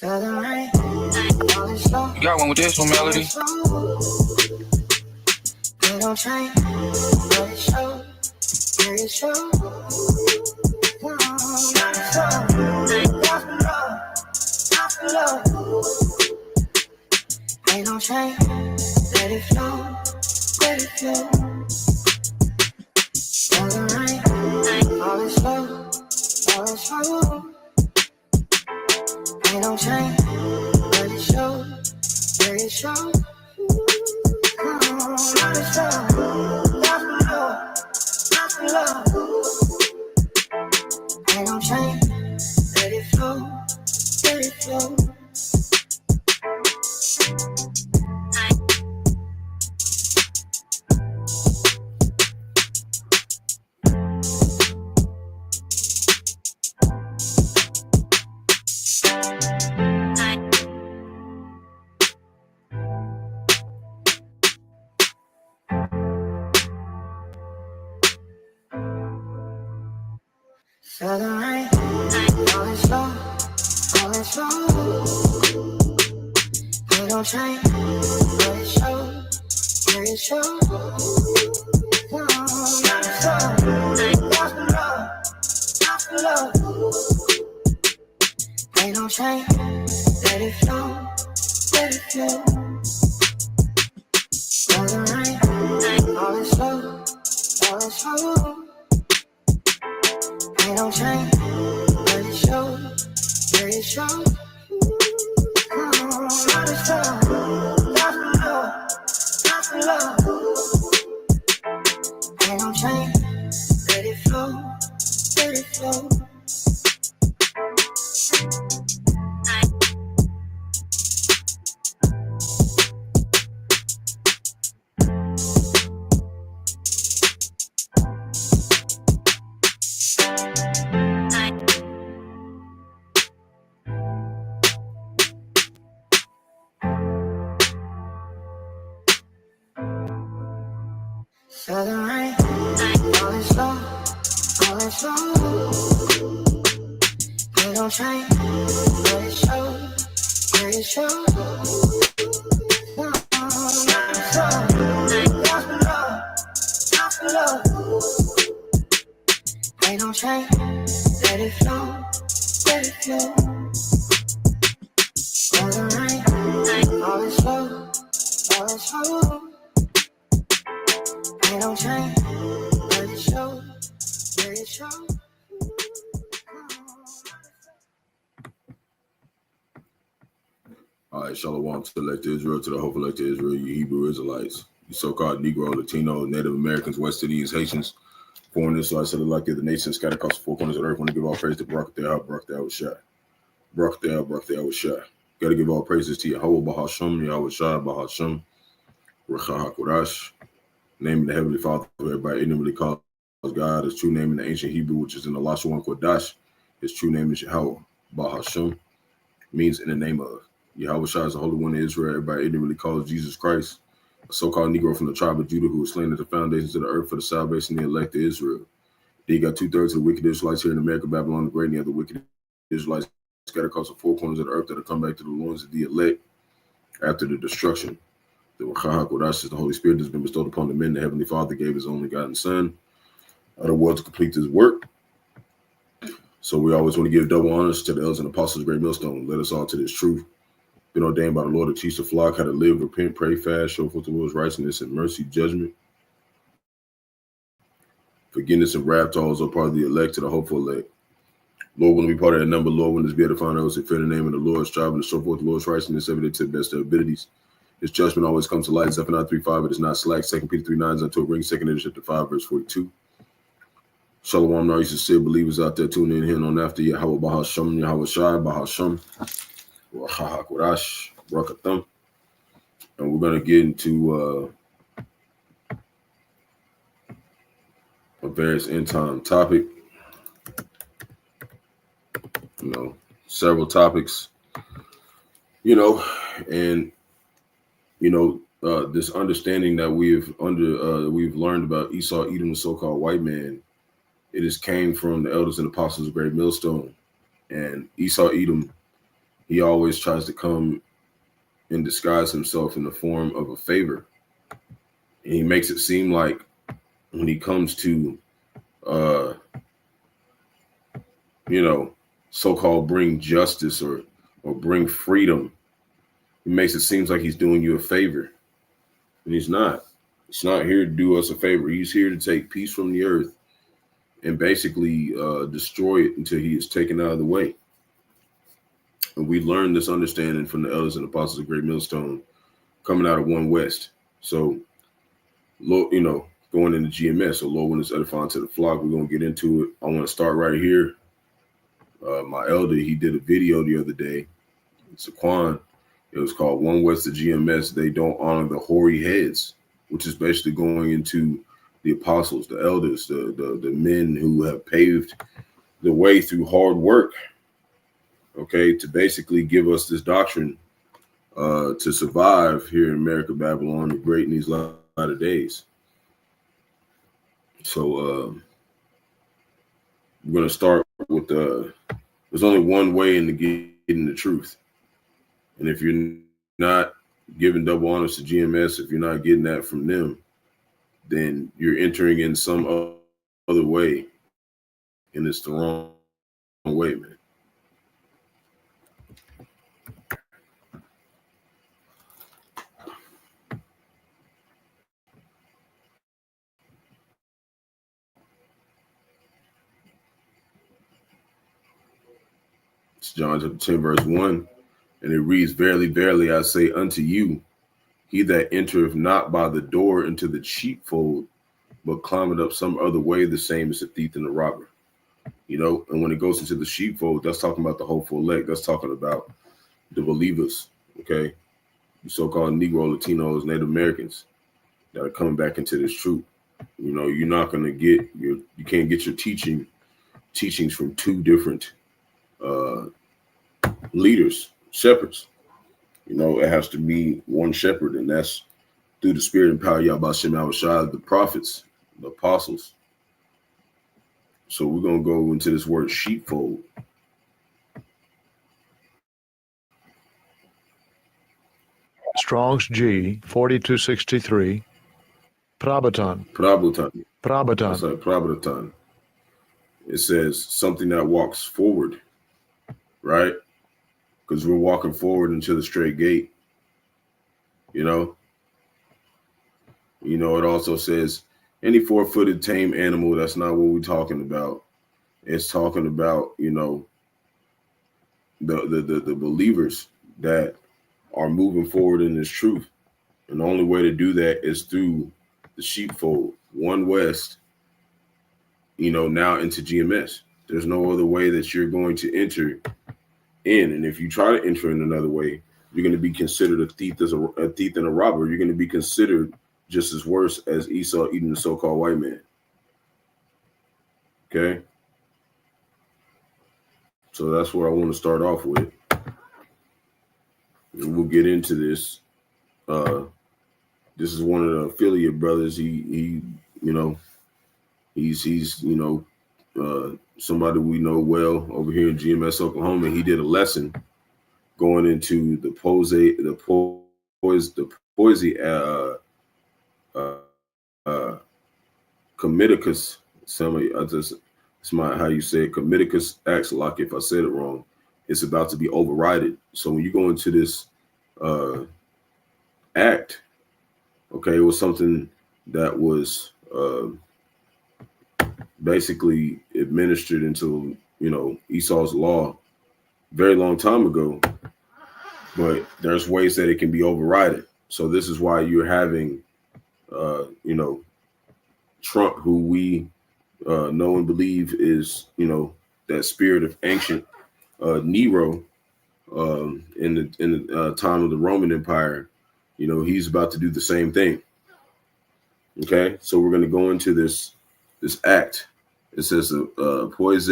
You got one with this one, Melody? Ain't no shame, let it flow, let it flow. Doesn't rain, all is slow, all is slow. Ain't no shame, let it show, let it show. Come on, let it show, that's the love. Ain't no shame, let it flow, let it flow. Southern rain, all is slow, all is slow. Ain't no change, let it show, let it show. Come on, let it show, that's the love. Ain't no change, let it flow, let it flow. Southern rain, all is slow, all is slow. Ain't no change, let it show, let it show. Come on, let it show, that's the love. Ain't no change, let it flow, let it flow. Southern rain, all is slow, all is slow. Ain't no change, let it show, let it show. Come on, let it show, that's the love. Ain't no change, let it flow, let it flow. Southern rain, all is slow, all is slow. Ain't no change, let it show, let it show. All right, shalom to the elect Israel, to the hope elect Israel, you Hebrew Israelites, you so-called Negro, Latino, Native Americans, West Indians, Haitians, foreigners, so I said like the nations scattered across the four corners of the earth. Want to give all praise to Barak, Barak, Yahawashi. Got to give all praises to Yahawah, Bahasham, Bahasham, Rawchaa, Qadash. Name of the Heavenly Father, everybody ignorantly calls God. His true name in the ancient Hebrew, which is in the last one, Qadash. His true name is Yahawah. Bahasham means in the name of. Yahawashi is the Holy One of Israel. Everybody ignorantly calls Jesus Christ, a so-called Negro from the tribe of Judah who was slain at the foundations of the earth for the salvation of the elect of Israel. Then you got 2/3 of the wicked Israelites here in America, Babylon the Great, and the other wicked Israelites scattered across the four corners of the earth that will come back to the loins of the elect after the destruction. The Qadash is the Holy Spirit that's been bestowed upon the men. The Heavenly Father gave his only begotten Son of the world to complete his work. So we always want to give double honors to the elders and apostles of Great Millstone. Let us all to this truth. Been ordained by the Lord to teach the flock how to live, repent, pray, fast, show forth the Lord's righteousness and mercy, judgment. Forgiveness and wrath are also part of the elect to the hopeful elect. Lord, want to be part of that number. Lord, want us to be able to find those that fear the name of the Lord, striving to show forth the Lord's righteousness every day to the best of abilities. His judgment always comes to light. Zephaniah 3:5, it is not slack. 2 Peter 3:9 is unto a ring. 2nd edition chapter 5, verse 42. Shalom, all you sincere believers out there tuning in here and on after Yahawah, Bahasham, Yahawashi, Bahasham, Qadash, Atham. And we're going to get into a various end time topic. You know, several topics, you know, and this understanding that we've learned about Esau, Edom, the so-called white man, it has came from the elders and apostles of Great Millstone. And Esau, Edom he always tries to come and disguise himself in the form of a favor. And he makes it seem like when he comes to, so-called bring justice or bring freedom, he makes it seem like he's doing you a favor. And he's not. He's not here to do us a favor. He's here to take peace from the earth and basically destroy it until he is taken out of the way. And we learned this understanding from the elders and apostles of Great Millstone coming out of One West. So, going into GMS. So, Lord, when it's edifying to the flock, we're going to get into it. I want to start right here. My elder, he did a video the other day. Saquon. It was called One West of GMS. They don't honor the hoary heads, which is basically going into the apostles, the elders, the men who have paved the way through hard work, okay, to basically give us this doctrine to survive here in America, Babylon, the great in these latter days. So we're going to start with there's only one way into getting the truth. And if you're not giving double honors to GMS, if you're not getting that from them, then you're entering in some other way. And it's the wrong way, man. It's John chapter 10, verse 1. And it reads, Verily, verily, I say unto you, he that entereth not by the door into the sheepfold, but climbeth up some other way, the same is a thief and a robber. And when it goes into the sheepfold, that's talking about the hopeful elect. That's talking about the believers, okay? The so-called Negro, Latinos, Native Americans that are coming back into this truth. You're not going to get you can't get your teachings from two different leaders, shepherds. It has to be one shepherd, and that's through the spirit and power of Bahasham, the prophets, the apostles. So we're going to go into this word sheepfold. Strong's G, 4263, Prabatan. That's like Prabatan. It says something that walks forward, right? Because we're walking forward into the straight gate. It also says any four-footed tame animal. That's not what we're talking about. It's talking about, the believers that are moving forward in this truth. And the only way to do that is through the sheepfold, One West, now into GMS. There's no other way that you're going to enter in. And if you try to enter in another way, you're going to be considered a thief and a robber. You're going to be considered just as worse as Esau eating the so-called white man. Okay? So that's where I want to start off with. And we'll get into this. This is one of the affiliate brothers. He's somebody we know well over here in GMS, Oklahoma. He did a lesson going into the Poise Comiticus. It's how you say it, Comiticus Acts, like if I said it wrong, it's about to be overridden. So when you go into this act, okay, it was something that was basically administered into, Esau's law very long time ago, but there's ways that it can be overridden. So this is why you're having, Trump, who we know and believe is, that spirit of ancient Nero in the time of the Roman Empire. He's about to do the same thing. Okay, so we're going to go into this act. It says the Poise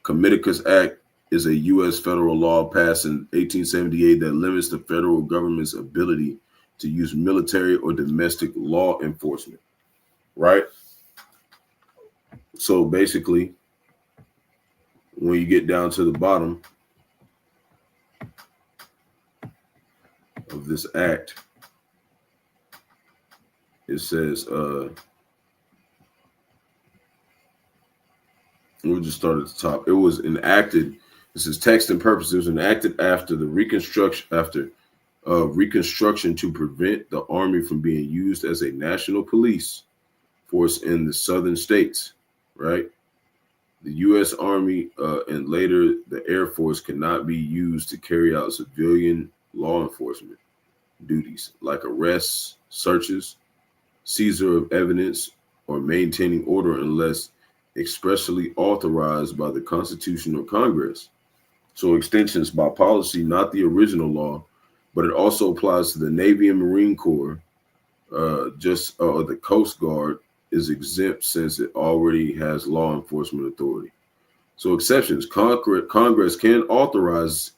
Comiticus Act is a U.S. federal law passed in 1878 that limits the federal government's ability to use military or domestic law enforcement. Right? So basically, when you get down to the bottom, of this act, it says, we'll just start at the top. It was enacted. This is text and purpose. It was enacted after the Reconstruction, Reconstruction to prevent the Army from being used as a national police force in the southern states, right? The U.S. Army and later the Air Force cannot be used to carry out civilian law enforcement duties like arrests, searches, seizure of evidence, or maintaining order unless expressly authorized by the Constitution or Congress. So extensions by policy, not the original law, but it also applies to the Navy and Marine Corps. The Coast Guard is exempt since it already has law enforcement authority. So exceptions: Congress can authorize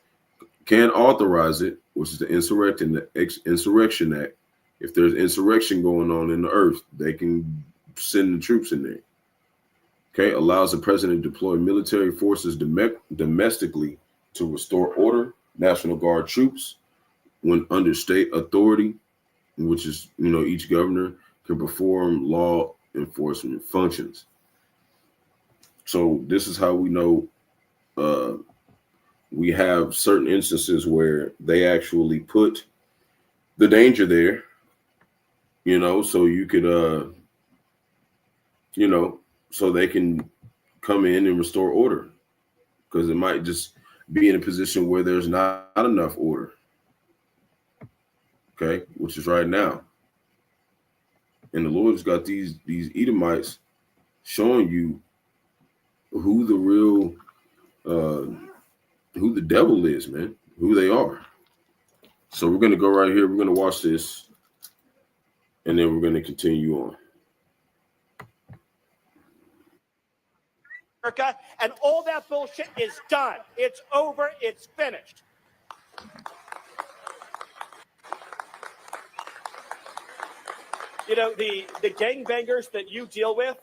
it, which is the Insurrection Act. If there's insurrection going on in the earth, they can send the troops in there. Okay, allows the president to deploy military forces domestically to restore order. National Guard troops, when under state authority, which is, each governor can perform law enforcement functions. So this is how we know we have certain instances where they actually put the danger there, so you could, so they can come in and restore order, because it might just be in a position where there's not enough order. Okay, which is right now. And the Lord's got these Edomites showing you who the real, who the devil is, man, who they are. So we're going to go right here. We're going to watch this, and then we're going to continue on. And all that bullshit is done. It's over. It's finished. The gangbangers that you deal with,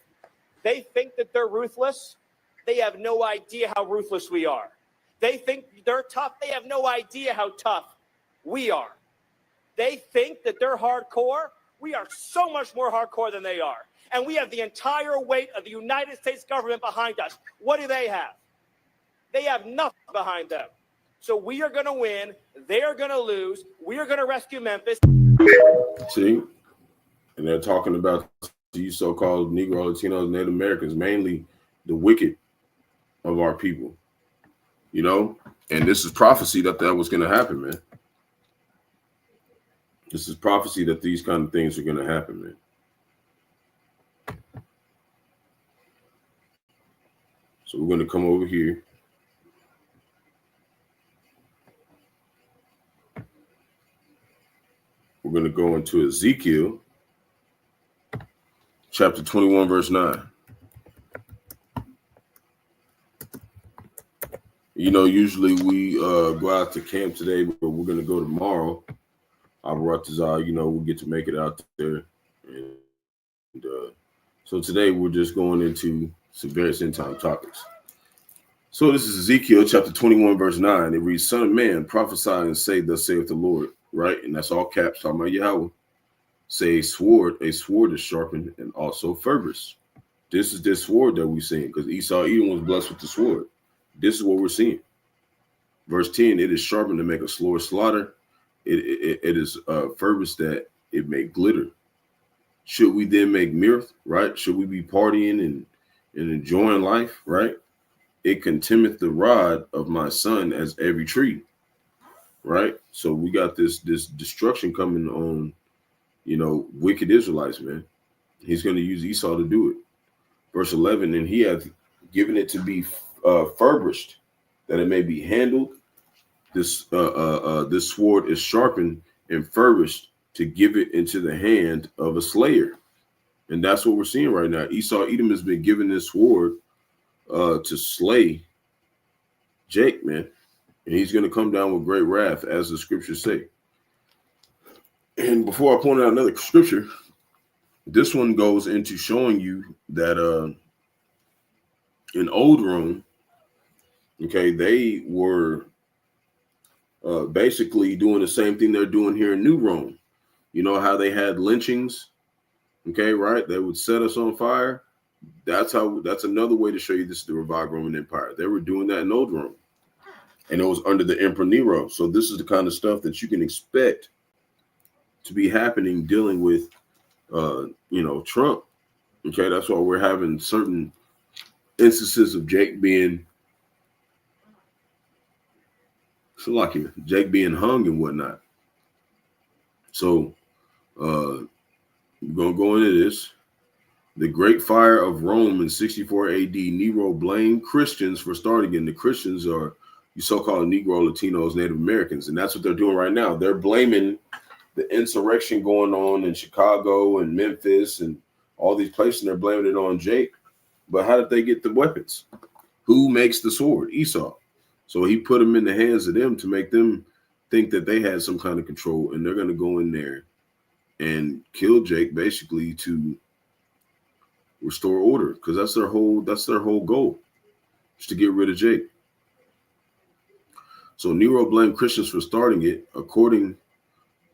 they think that they're ruthless. They have no idea how ruthless we are. They think they're tough. They have no idea how tough we are. They think that they're hardcore. We are so much more hardcore than they are. And we have the entire weight of the United States government behind us. What do they have? They have nothing behind them. So we are going to win. They are going to lose. We are going to rescue Memphis. See? And they're talking about these so-called Negro, Latinos, Native Americans, mainly the wicked of our people. And this is prophecy that was going to happen, man. This is prophecy that these kind of things are going to happen, man. So we're going to come over here. We're going to go into Ezekiel chapter 21, verse 9. Usually we go out to camp today, but we're going to go tomorrow. We'll get to make it out there. And so today we're just going into some various end time topics. So this is Ezekiel chapter 21, verse 9. It reads, Son of man, prophesy and say, thus saith the Lord, right? And that's all caps, talking about Yahawah. Say a sword is sharpened and also furbished. This is this sword that we're seeing, because Edom was blessed with the sword. This is what we're seeing. Verse 10, it is sharpened to make a slower slaughter. It is furbished that it may glitter. Should we then make mirth, right? Should we be partying and enjoying life, right? It contemneth the rod of my son as every tree, right? So we got this destruction coming on, wicked Israelites, man. He's going to use Esau to do it. Verse 11, and he hath given it to be furbished, that it may be handled. This sword is sharpened and furbished to give it into the hand of a slayer. And that's what we're seeing right now. Edom has been given this sword to slay Jake, man. And he's going to come down with great wrath, as the scriptures say. And before I point out another scripture, this one goes into showing you that in old Rome, okay, they were basically doing the same thing they're doing here in New Rome. You know how they had lynchings? Okay, right? They would set us on fire. That's another way to show you this is the revived Roman Empire. They were doing that in Old Rome. And it was under the Emperor Nero. So this is the kind of stuff that you can expect to be happening dealing with, Trump. Okay, that's why we're having certain instances of Jake being hung and whatnot. So we're going to go into this. The Great Fire of Rome in 64 AD, Nero blamed Christians for starting it. And the Christians are you so-called Negro, Latinos, Native Americans. And that's what they're doing right now. They're blaming the insurrection going on in Chicago and Memphis and all these places. And they're blaming it on Jake. But how did they get the weapons? Who makes the sword? Esau. So he put them in the hands of them to make them think that they had some kind of control. And they're going to go in there and kill Jake basically to restore order. Because that's their whole goal, is to get rid of Jake. So Nero blamed Christians for starting it, according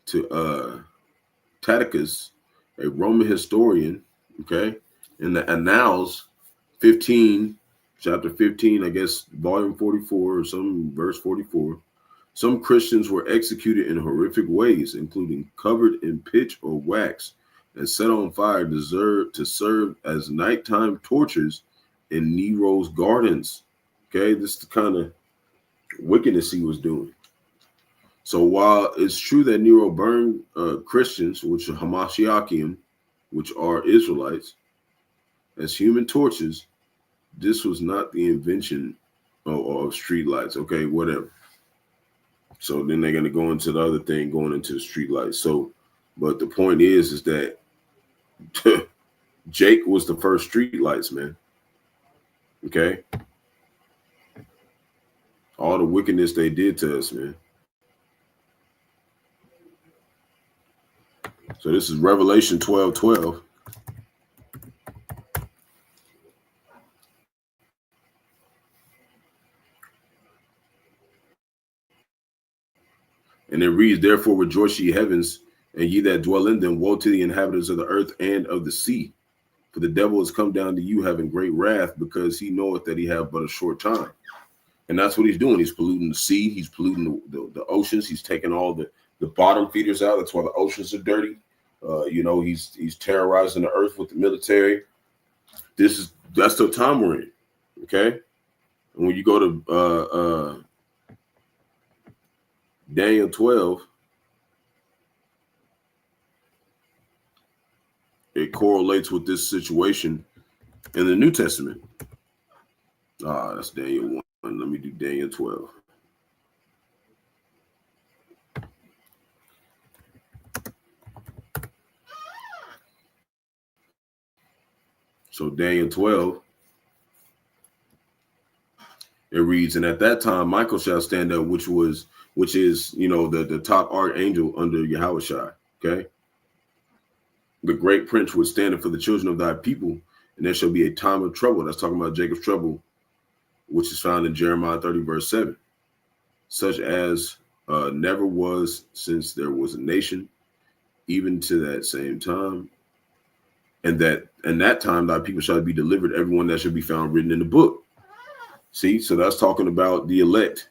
to Tacitus, a Roman historian, okay, in the Annals 15, chapter 15, I guess, volume 44 or some verse 44. Some Christians were executed in horrific ways, including covered in pitch or wax and set on fire to serve as nighttime torches in Nero's gardens. Okay, this is the kind of wickedness he was doing. So while it's true that Nero burned Christians, which are Hamashiakim, which are Israelites, as human torches, this was not the invention of street lights. Okay, whatever. So then they're going to go into the other thing, going into the street lights. So, but the point is that Jake was the first street lights, man. Okay. All the wickedness they did to us, man. So this is Revelation 12:12. And it reads, therefore rejoice ye heavens, and ye that dwell in them. Woe to the inhabitants of the earth and of the sea. For the devil is come down to you having great wrath, because he knoweth that he have but a short time. And that's what he's doing. He's polluting the sea. He's polluting the oceans. He's taking all the bottom feeders out. That's why the oceans are dirty. He's terrorizing the earth with the military. That's the time we're in. Okay. And when you go to Daniel 12, it correlates with this situation in the New Testament. That's Daniel 1. Let me do Daniel 12. So Daniel 12, it reads, and at that time Michael shall stand up, which is the top archangel under Yahawashi. Okay. The great prince was standing for the children of thy people, and there shall be a time of trouble. That's talking about Jacob's trouble, which is found in Jeremiah 30, verse 7, such as never was since there was a nation, even to that same time. And that time thy people shall be delivered, everyone that shall be found written in the book. See, so that's talking about the elect,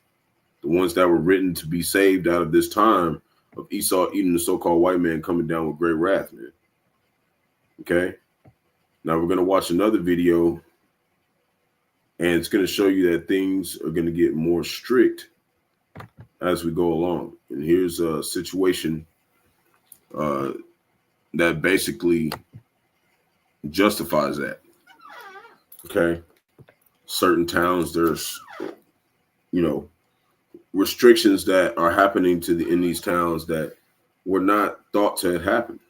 the ones that were written to be saved out of this time of Esau eating the so-called white man coming down with great wrath, man. Okay. Now we're going to watch another video, and it's going to show you that things are going to get more strict as we go along. And here's a situation that basically justifies that. Okay. Certain towns, there's, restrictions that are happening in these towns that were not thought to have happened.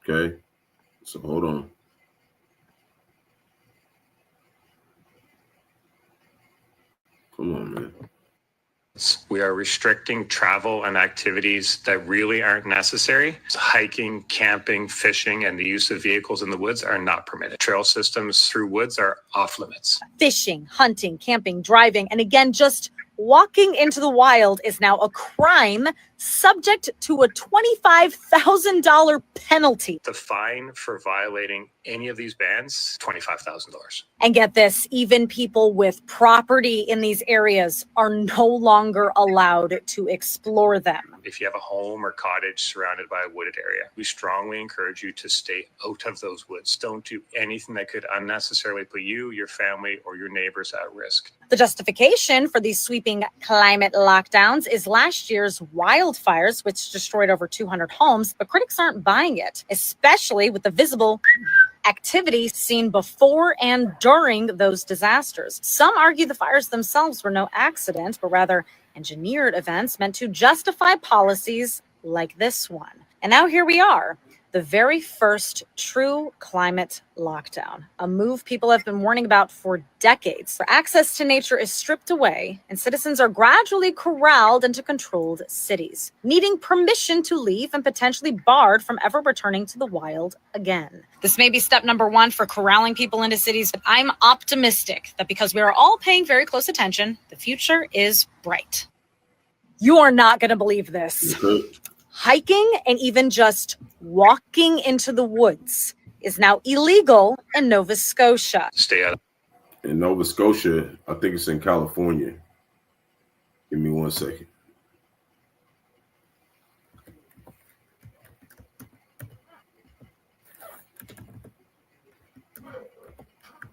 Okay. So hold on. Come on, man. We are restricting travel and activities that really aren't necessary. Hiking, camping, fishing, and the use of vehicles in the woods are not permitted. Trail systems through woods are off limits. Fishing, hunting, camping, driving, and again, just walking into the wild is now a crime subject to a $25,000 penalty. The fine for violating any of these bans, $25,000. And get this, even people with property in these areas are no longer allowed to explore them. If you have a home or cottage surrounded by a wooded area, we strongly encourage you to stay out of those woods. Don't do anything that could unnecessarily put you, your family, or your neighbors at risk. The justification for these sweeping climate lockdowns is last year's wildfires, which destroyed over 200 homes, but critics aren't buying it, especially with the visible activity seen before and during those disasters. Some argue the fires themselves were no accident, but rather engineered events meant to justify policies like this one. And now here we are, the very first true climate lockdown, a move people have been warning about for decades. Where access to nature is stripped away and citizens are gradually corralled into controlled cities, needing permission to leave and potentially barred from ever returning to the wild again. This may be step number one for corralling people into cities, but I'm optimistic that because we are all paying very close attention, the future is bright. You are not going to believe this. Hiking and even just walking into the woods is now illegal in Nova Scotia. Stay out. In Nova Scotia, I think it's in California. Give me 1 second.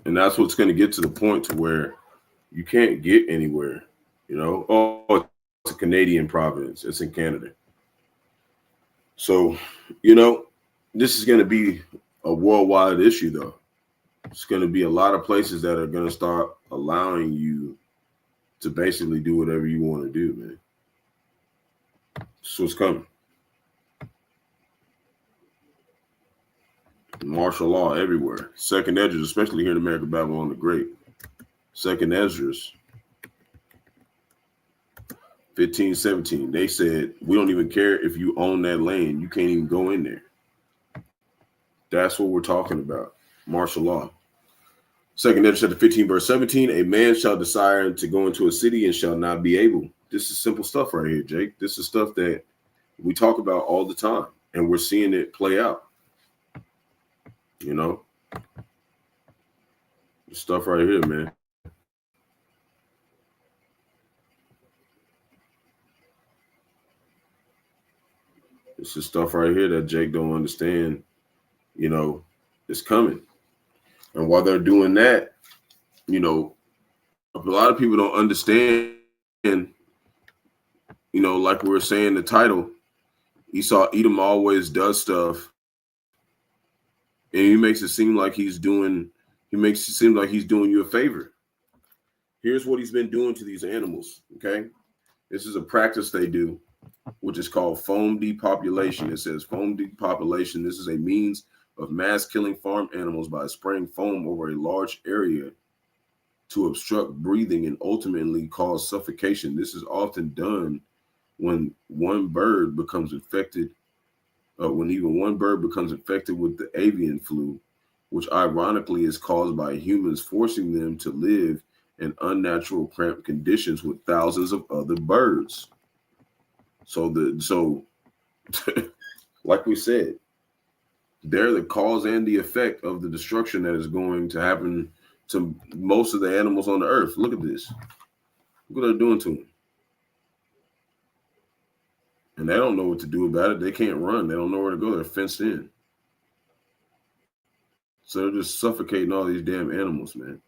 And that's what's going to get to the point to where you can't get anywhere, you know. Oh, it's a Canadian province. It's in Canada. So, you know, this is going to be a worldwide issue, though. It's going to be a lot of places that are going to start allowing you to basically do whatever you want to do, man. So it's coming. Martial law everywhere. Second Esdras, especially here in America, Babylon the Great. Second Esdras, 15:17. They said, we don't even care if you own that land. You can't even go in there. That's what we're talking about. Martial law. Second Esdras chapter 15, verse 17. A man shall desire to go into a city and shall not be able. This is simple stuff right here, Jake. This is stuff that we talk about all the time, and we're seeing it play out. You know? This stuff right here, man. This is stuff right here that Jake don't understand, you know, is coming. And while they're doing that, you know, a lot of people don't understand, you know, like we were saying in the title, Edom always does stuff, and he makes it seem like he's doing you a favor. Here's what he's been doing to these animals, okay? This is a practice they do, which is called foam depopulation. It says foam depopulation. This is a means of mass killing farm animals by spraying foam over a large area to obstruct breathing and ultimately cause suffocation. This is often done when one bird becomes infected, when even one bird becomes infected with the avian flu, which ironically is caused by humans forcing them to live in unnatural cramped conditions with thousands of other birds. So like we said, they're the cause and the effect of the destruction that is going to happen to most of the animals on the earth. Look at this. Look what they're doing to them. And they don't know what to do about it. They can't run. They don't know where to go. They're fenced in. So they're just suffocating all these damn animals, man.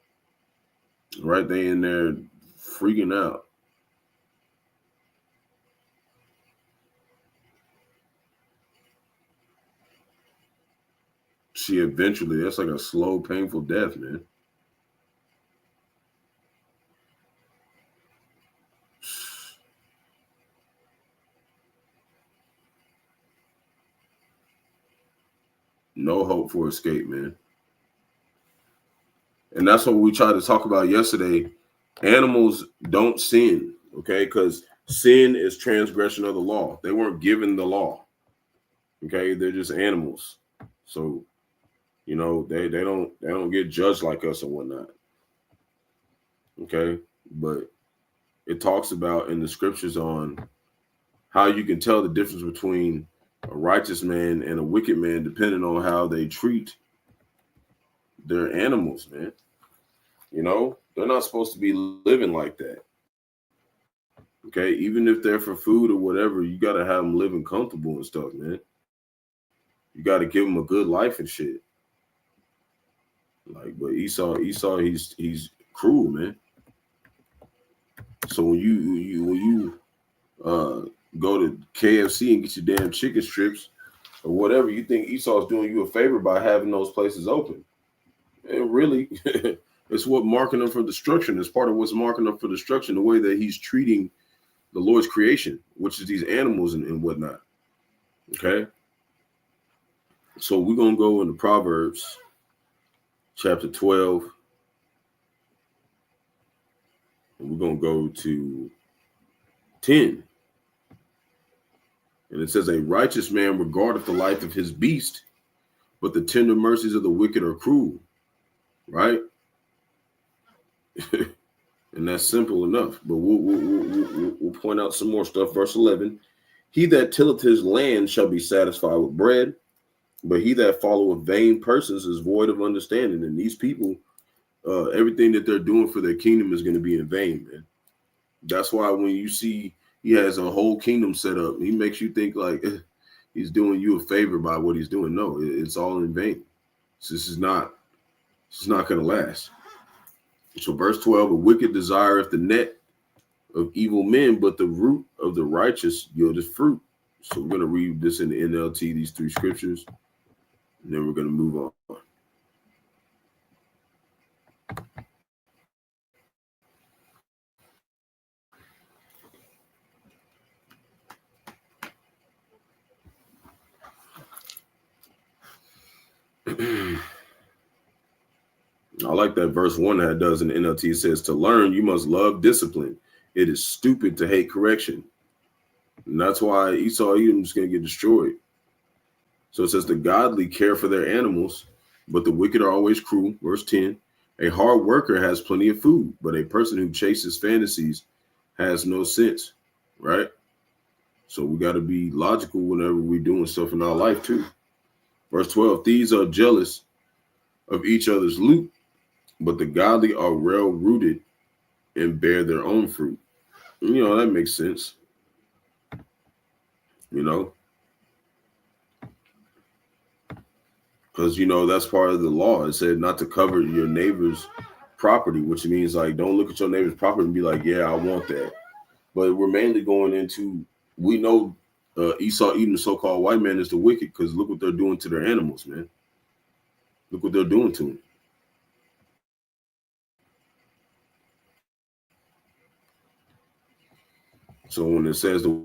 Right? They in there freaking out. See, eventually, that's like a slow, painful death, man. No hope for escape, man. And that's what we tried to talk about yesterday. Animals don't sin, okay? Because sin is transgression of the law. They weren't given the law, okay? They're just animals. So, you know, they don't get judged like us and whatnot, okay? But it talks about in the scriptures on how you can tell the difference between a righteous man and a wicked man depending on how they treat their animals, man. You know, they're not supposed to be living like that. Okay, even if they're for food or whatever, you got to have them living comfortable and stuff, man. You got to give them a good life and shit. Like, but Esau, he's cruel, man. So when you go to KFC and get your damn chicken strips or whatever, you think Esau's doing you a favor by having those places open. And really, it's what marking them for destruction. It's part of what's marking them for destruction, the way that he's treating the Lord's creation, which is these animals and whatnot. Okay? So we're going to go into Proverbs chapter 12. And we're going to go to 10. And it says, a righteous man regardeth the life of his beast, but the tender mercies of the wicked are cruel. Right? And that's simple enough. But we'll point out some more stuff. Verse 11, he that tilleth his land shall be satisfied with bread, but he that followeth vain persons is void of understanding. And these people, everything that they're doing for their kingdom is going to be in vain, man. That's why when you see he has a whole kingdom set up, he makes you think like he's doing you a favor by what he's doing. No, it's all in vain. So this is not going to last. So verse 12, a wicked desireth the net of evil men, but the root of the righteous yieldeth fruit. So we're going to read this in the NLT, these three scriptures, and then we're going to move on. I like that verse 1 that it does in the NLT. It says, to learn, you must love discipline. It is stupid to hate correction. And that's why Esau Edom is going to get destroyed. So it says, the godly care for their animals, but the wicked are always cruel. Verse 10, a hard worker has plenty of food, but a person who chases fantasies has no sense, right? So we got to be logical whenever we're doing stuff in our life too. Verse 12, thieves are jealous of each other's loot, but the godly are well rooted and bear their own fruit. You know, that makes sense. You know, because, you know, that's part of the law. It said not to cover your neighbor's property, which means like don't look at your neighbor's property and be like, yeah, I want that. But we're mainly going into, we know Esau Edom, the so-called white man, is the wicked, because look what they're doing to their animals, man. Look what they're doing to them. So when it says the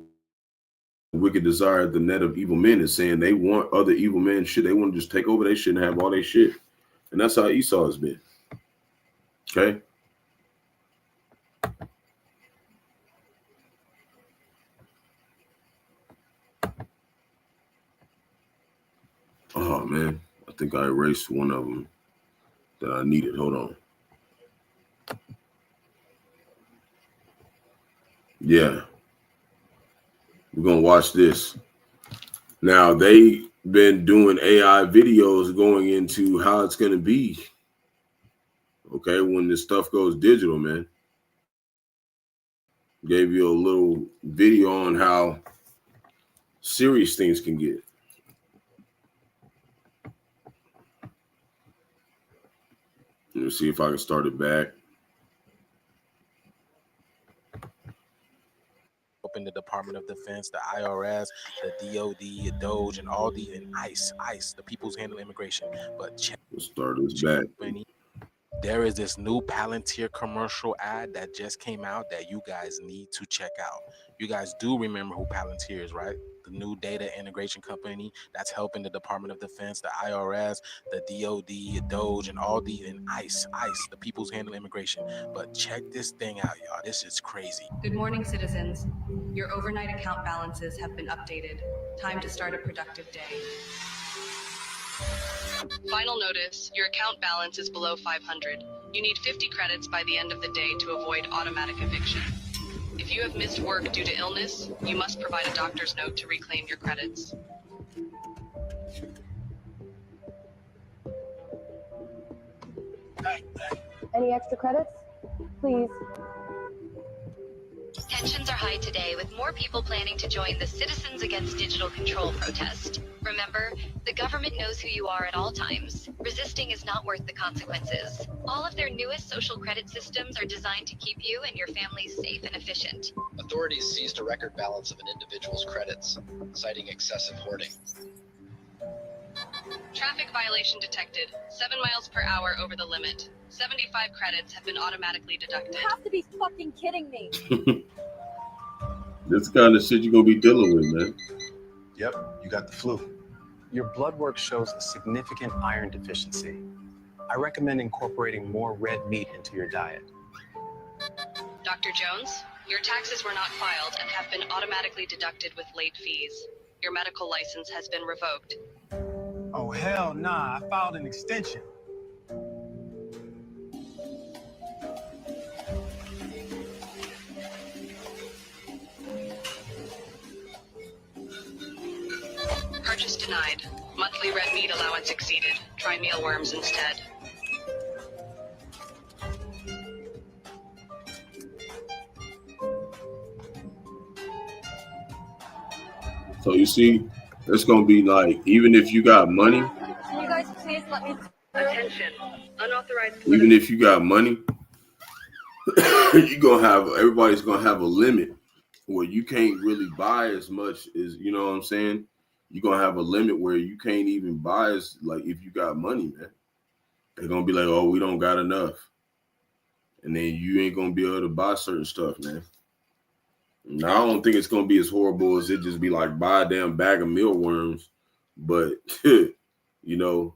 wicked desire the net of evil men, is saying they want other evil men shit. They want to just take over their shit and have all their shit. And that's how Esau has been. Okay. Oh man, I think I erased one of them that I needed. Hold on. Yeah. We're going to watch this. Now, they've been doing AI videos going into how it's going to be, okay, when this stuff goes digital, man. Gave you a little video on how serious things can get. Let me see if I can start it back. In the Department of Defense, the IRS, the DOD, Doge, and all these, and ICE, the People's Handle Immigration. But check, Let's start this back. There is this new Palantir commercial ad that just came out that you guys need to check out. You guys do remember who Palantir is, right? The new data integration company that's helping the Department of Defense, the IRS, the DOD, Doge, and all these, and ICE, the People's Handle Immigration. But check this thing out, y'all. This is crazy. Good morning, citizens. Your overnight account balances have been updated. Time to start a productive day. Final notice, your account balance is below 500. You need 50 credits by the end of the day to avoid automatic eviction. If you have missed work due to illness, you must provide a doctor's note to reclaim your credits. Any extra credits? Please. Tensions are high today, with more people planning to join the Citizens Against Digital Control protest. Remember, the government knows who you are at all times. Resisting is not worth the consequences. All of their newest social credit systems are designed to keep you and your families safe and efficient. Authorities seized a record balance of an individual's credits, citing excessive hoarding. Traffic violation detected. 7 miles per hour over the limit. 75 credits have been automatically deducted. You have to be fucking kidding me. This kind of shit you're gonna be dealing with, man. Yep, you got the flu. Your blood work shows a significant iron deficiency. I recommend incorporating more red meat into your diet. Dr. Jones, your taxes were not filed and have been automatically deducted with late fees. Your medical license has been revoked. Oh, hell nah, I filed an extension. Purchase denied. Monthly red meat allowance exceeded. Try mealworms instead. So you see, it's gonna be like, even if you got money, Can you guys please let me... Attention. Unauthorized... even if you got money, everybody's gonna have a limit where you can't really buy as much as, you know what I'm saying? You're gonna have a limit where you can't even buy as, like, if you got money, man. They're gonna be like, oh, we don't got enough. And then you ain't gonna be able to buy certain stuff, man. Now, I don't think it's gonna be as horrible as it just be like buy a damn bag of mealworms, but you know,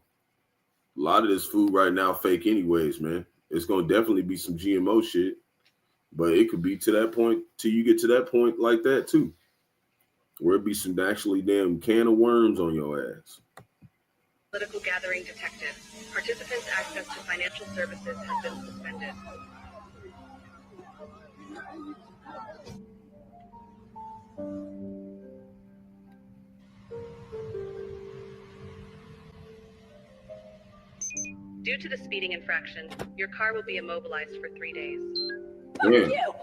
a lot of this food right now fake anyways, man. It's gonna definitely be some GMO shit, but it could be to that point till you get to that point like that too, where it be some actually damn can of worms on your ass. Political gathering detected. Participants' access to financial services has been suspended. Due to the speeding infraction, your car will be immobilized for 3 days. Fuck you!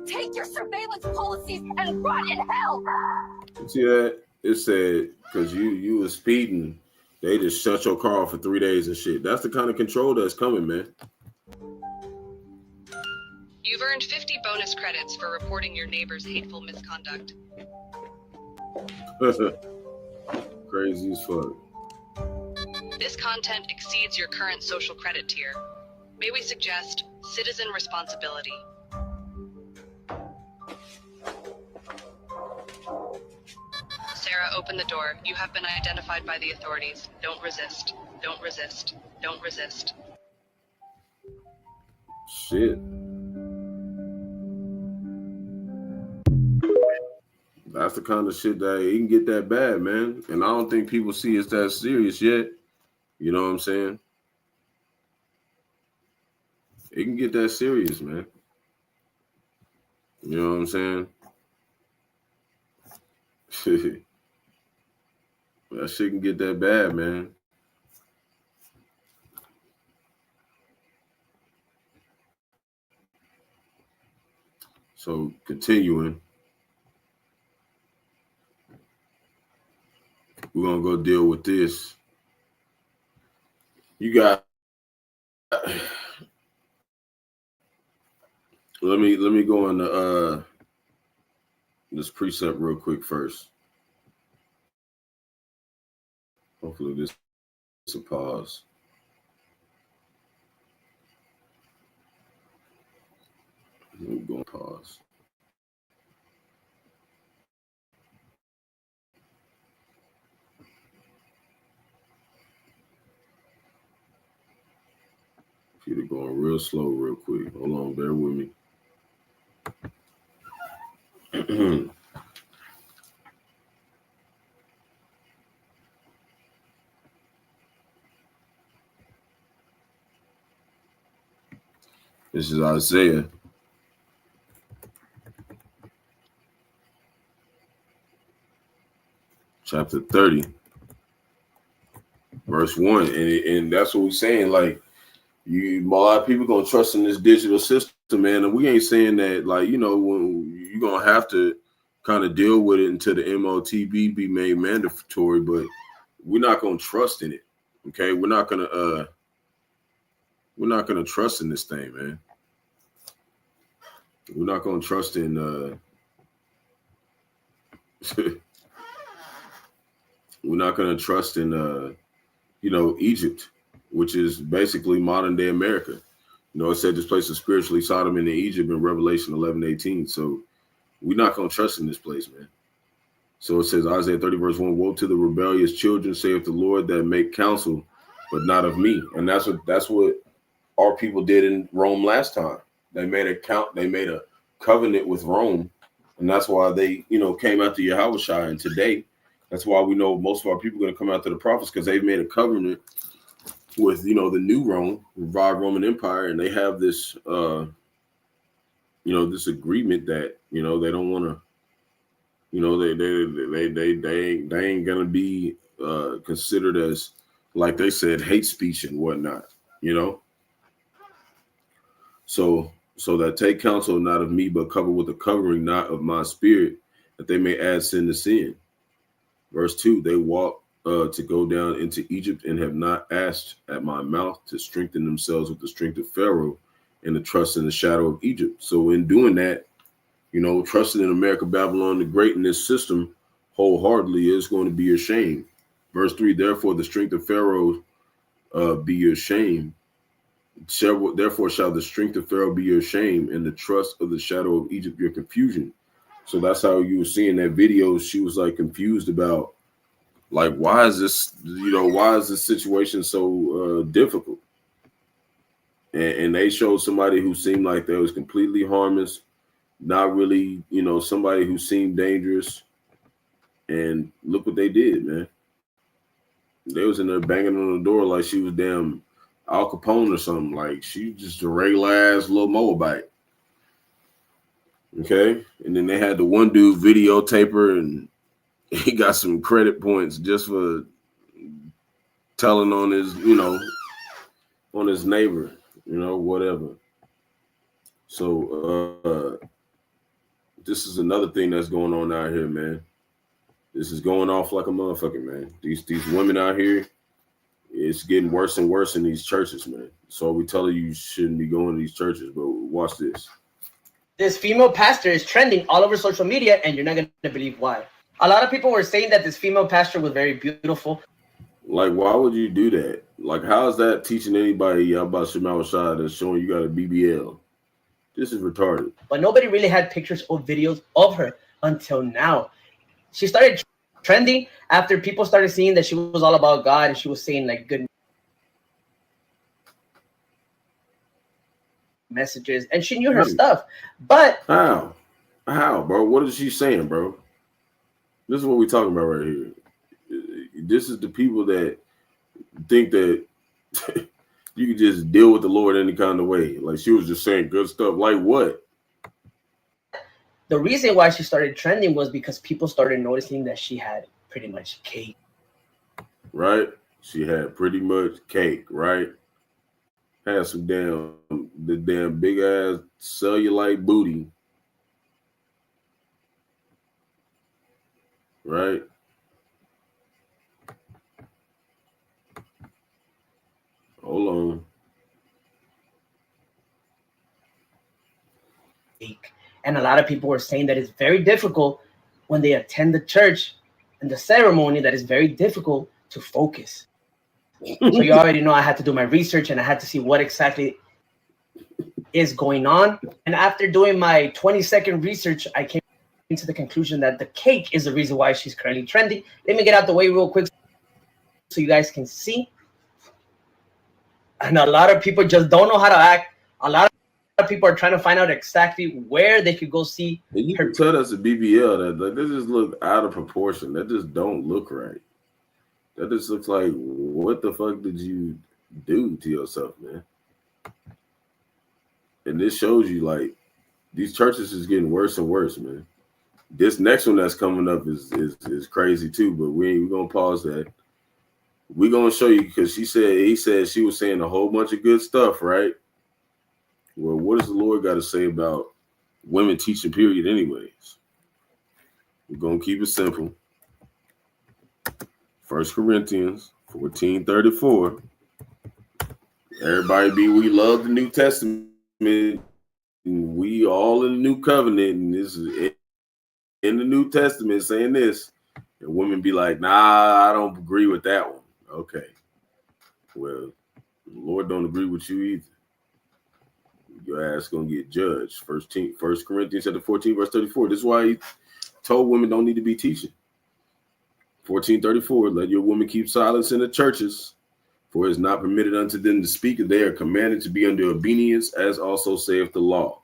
Take your surveillance policies and rot in hell! You see that? It said, because you was speeding, they just shut your car off for 3 days and shit. That's the kind of control that's coming, man. You've earned 50 bonus credits for reporting your neighbor's hateful misconduct. Crazy as fuck. This content exceeds your current social credit tier. May we suggest citizen responsibility? Sarah, open the door. You have been identified by the authorities. Don't resist. Don't resist. Don't resist. Shit. That's the kind of shit that it can get that bad, man. And I don't think people see it's that serious yet. You know what I'm saying? It can get that serious, man. You know what I'm saying? That shit can get that bad, man. So continuing, we're gonna go deal with this. You got let me go into this precept real quick first. Hopefully this is a pause. We're going to pause. Computer going real slow real quick. Hold on, bear with me. This is Isaiah chapter 30, verse 1. And that's what we're saying. Like, a lot of people gonna trust in this digital system, man. And we ain't saying that, like, you know, when you're gonna have to kind of deal with it until the MOTB be made mandatory, but we're not gonna trust in it. Okay, we're not gonna trust in this thing, man. We're not gonna trust in we're not gonna trust in you know, Egypt, which is basically modern day America. You know, it said this place is spiritually Sodom into Egypt in Revelation 11:18. So we're not gonna trust in this place, man. So it says Isaiah 30 verse 1, woe to the rebellious children, saith the Lord, that make counsel, but not of me. And that's what our people did in Rome last time. They made a covenant with Rome, and that's why they, you know, came after Yahawashi. And today, that's why we know most of our people are going to come after the prophets, because they've made a covenant with, you know, the new Rome, revived Roman Empire, and they have this, you know, this agreement that, you know, they don't want to, you know, they ain't gonna be considered as, like they said, hate speech and whatnot, you know. So that take counsel not of me, but cover with the covering not of my spirit, that they may add sin to sin. Verse 2, they walk to go down into Egypt and have not asked at my mouth to strengthen themselves with the strength of Pharaoh and to trust in the shadow of Egypt. So in doing that, you know, trusting in America, Babylon the Great in this system wholeheartedly is going to be your shame. Verse 3, therefore the strength of Pharaoh be your shame. Therefore shall the strength of Pharaoh be your shame, and the trust of the shadow of Egypt your confusion. So that's how you were seeing that video. She was like confused about, like, why is this situation so difficult? And they showed somebody who seemed like they was completely harmless, not really, you know, somebody who seemed dangerous. And look what they did, man. They was in there banging on the door like she was damn Al Capone or something. Like, she just a regular ass little Moabite. Okay. And then they had the one dude videotape her, and he got some credit points just for telling on his, you know, on his neighbor, you know, whatever. So this is another thing that's going on out here, man. This is going off like a motherfucker, man. These women out here, it's getting worse and worse in these churches, man. So we tell you shouldn't be going to these churches, but watch this. This female pastor is trending all over social media, and you're not going to believe why. A lot of people were saying that this female pastor was very beautiful. Like, why would you do that? Like, how is that teaching anybody about Yahawashi that's showing you got a BBL? This is retarded. But nobody really had pictures or videos of her until now. She started trending after people started seeing that she was all about God, and she was saying like good messages, and she knew her stuff. But how, bro? What is she saying, bro? This is what we're talking about right here. This is the people that think that you can just deal with the Lord any kind of way. Like, she was just saying good stuff. Like what? The reason why she started trending was because people started noticing that she had pretty much cake. Right? She had pretty much cake, right? Had some damn big ass cellulite booty. Right? Hold on. And a lot of people were saying that it's very difficult when they attend the church and the ceremony, that it's very difficult to focus. So you already know I had to do my research, and I had to see what exactly is going on. And after doing my 20-second research, I came to the conclusion that the cake is the reason why she's currently trending. Let me get out the way real quick so you guys can see. And a lot of people just don't know how to act. A lot of people are trying to find out exactly where they could go see and you can tell that's a BBL. That just look out of proportion. That just don't look right. That just looks like, what the fuck did you do to yourself, man? And this shows you, like, these churches is getting worse and worse, man. This next one that's coming up is crazy too, but we're gonna pause that. We're gonna show you because he said she was saying a whole bunch of good stuff, right? Well, what does the Lord got to say about women teaching, period, anyways? We're gonna keep it simple. 1 Corinthians 14:34. Everybody we love the New Testament. We all in the new covenant, and this is in the New Testament saying this, and women be like, nah, I don't agree with that one. Okay. Well, the Lord don't agree with you either. Your ass gonna get judged. 1 Corinthians chapter 14, verse 34. This is why he told women don't need to be teaching. 14:34, let your women keep silence in the churches, for it is not permitted unto them to speak, and they are commanded to be under obedience, as also saith the law.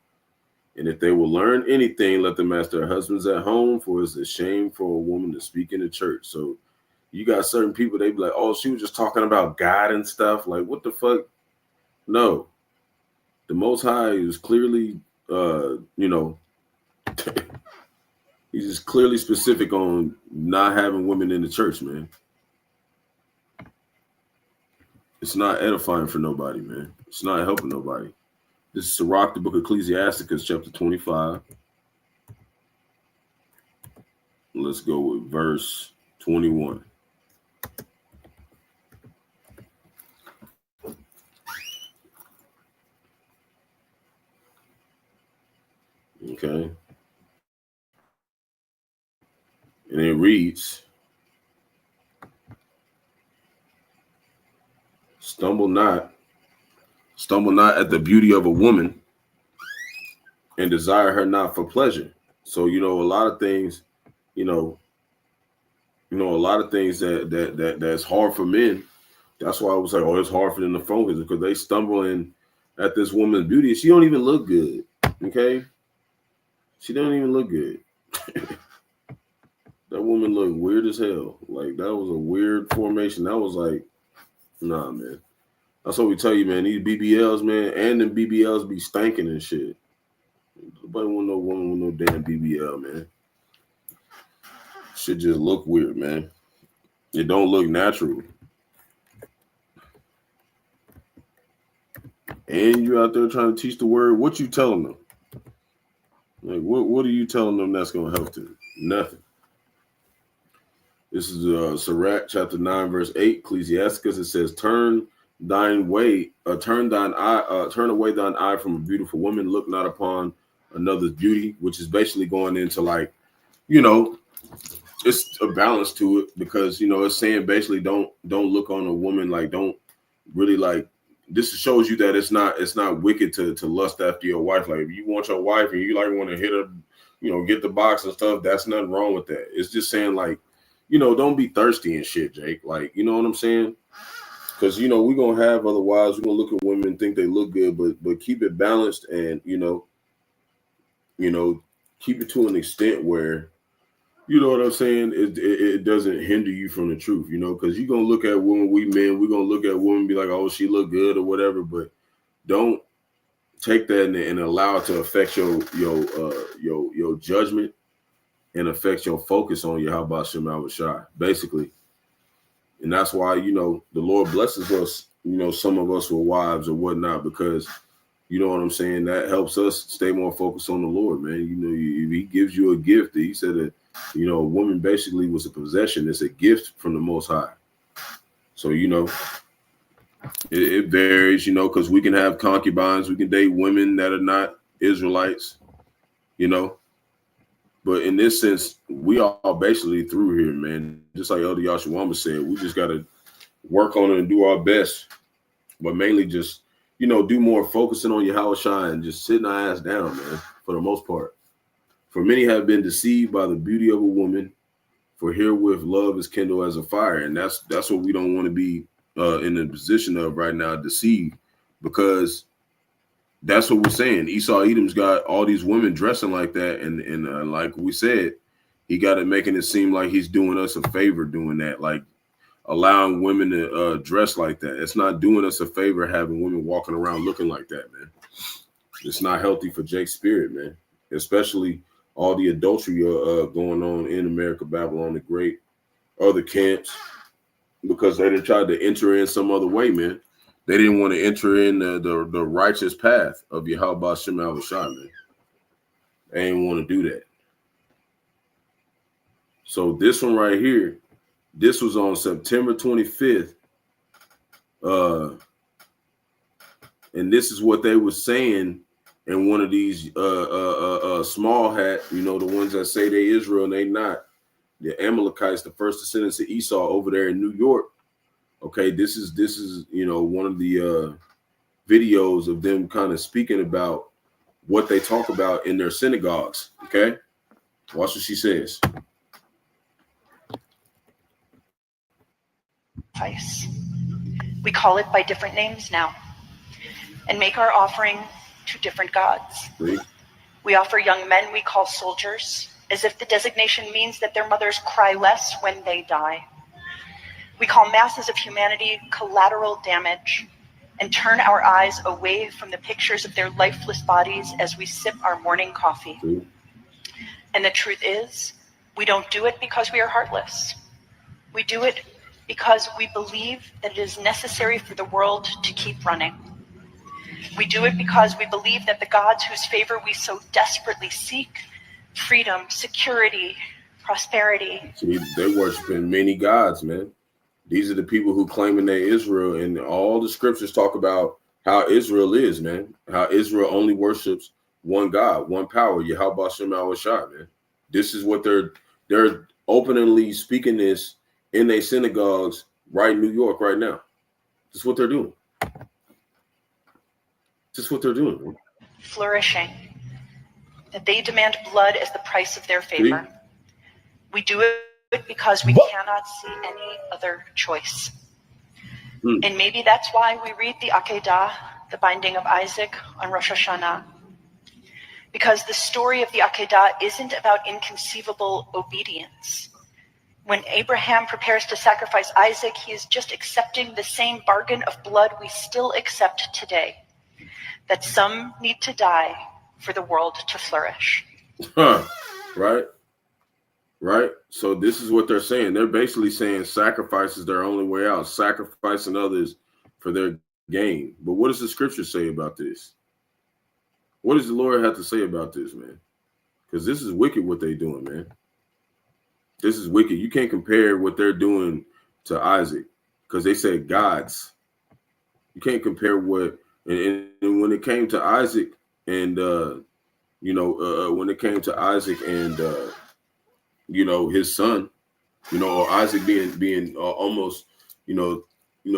And if they will learn anything, let them ask their husbands at home, for it's a shame for a woman to speak in the church. So you got certain people, they be like, oh, she was just talking about God and stuff. Like, what the fuck? No. The Most High is clearly, he's just clearly specific on not having women in the church, man. It's not edifying for nobody, man. It's not helping nobody. This is Sirach, the book of Ecclesiasticus, chapter 25. Let's go with verse 21. Okay. And it reads, Stumble not at the beauty of a woman, and desire her not for pleasure. So, a lot of things, a lot of things that's hard for men. That's why I was like, oh, it's hard for them to focus, because they stumbling at this woman's beauty. She don't even look good. Okay. She don't even look good. That woman looked weird as hell. Like, that was a weird formation. That was like, nah, man. That's what we tell you, man. These BBLs, man, and them BBLs be stanking and shit. Nobody want no woman with no damn BBL, man. Shit just look weird, man. It don't look natural. And you out there trying to teach the word. What you telling them? Like, what are you telling them that's going to help them? Nothing. This is Sirach chapter 9, verse 8, Ecclesiasticus. It says, turn away thine eye from a beautiful woman. Look not upon another's beauty, which is basically going into like, it's a balance to it, because, it's saying basically don't look on a woman, like, don't really, like, this shows you that it's not wicked to lust after your wife. Like, if you want your wife and you like want to hit her, get the box and stuff, that's nothing wrong with that. It's just saying, like, don't be thirsty and shit, Jake. Like, you know what I'm saying? Because, we're going to have other wives. We're going to look at women and think they look good, but keep it balanced and, keep it to an extent where, you know what I'm saying, it doesn't hinder you from the truth, because you're going to look at women, we're going to look at women and be like, oh, she look good or whatever, but don't take that and allow it to affect your judgment and affect your focus on Yahawashi, basically. And that's why, the Lord blesses us, some of us with wives or whatnot, because, you know what I'm saying, that helps us stay more focused on the Lord, man. He gives you a gift. He said that, a woman basically was a possession. It's a gift from the Most High. So, it varies, because we can have concubines. We can date women that are not Israelites, But in this sense, we are basically through here, man. Just like Elder Yahawah said, we just got to work on it and do our best. But mainly just, do more focusing on Yahawashi and just sitting our ass down, man, for the most part. For many have been deceived by the beauty of a woman, for herewith love is kindled as a fire. And that's what we don't want to be in the position of right now, deceived, because that's what we're saying. Esau Edom's got all these women dressing like that. And like we said, he got it making it seem like he's doing us a favor doing that, like allowing women to dress like that. It's not doing us a favor having women walking around looking like that, man. It's not healthy for Jake's spirit, man. Especially all the adultery going on in America, Babylon the Great, other camps, because they didn't try to enter in some other way, man. They didn't want to enter in the righteous path of Bahasham, man. They didn't want to do that. So this one right here, this was on September 25th. And this is what they were saying in one of these small hat, you know, the ones that say they Israel and they not. The Amalekites, the first descendants of Esau over there in New York. Okay, this is you know, one of the videos of them kind of speaking about what they talk about in their synagogues. Okay, watch what she says. We call it by different names now and make our offering to different gods. We offer young men we call soldiers, as if the designation means that their mothers cry less when they die. We call masses of humanity collateral damage and turn our eyes away from the pictures of their lifeless bodies as we sip our morning coffee. And the truth is, we don't do it because we are heartless. We do it because we believe that it is necessary for the world to keep running. We do it because we believe that the gods whose favor we so desperately seek, freedom, security, prosperity. See, they worshiping many gods, man. These are the people who claiming they Israel, and all the scriptures talk about how Israel is, man. How Israel only worships one God, one power, Yahawashi, man. This is what they're openly speaking this in their synagogues right in New York right now. This is what they're doing. This is what they're doing. Flourishing. That they demand blood as the price of their favor. See? We do it because we cannot see any other choice. And maybe that's why we read the Akedah, the binding of Isaac, on Rosh Hashanah. Because the story of the Akedah isn't about inconceivable obedience. When Abraham prepares to sacrifice Isaac, he is just accepting the same bargain of blood we still accept today. That some need to die for the world to flourish. Right? Right? So this is what they're saying. They're basically saying sacrifice is their only way out, sacrificing others for their gain. But what does the scripture say about this? What does the Lord have to say about this, man? Because this is wicked what they're doing, man. This is wicked. You can't compare what they're doing to Isaac because they said gods. You can't compare what, and when it came to Isaac and, when it came to Isaac and, his son, or Isaac being almost,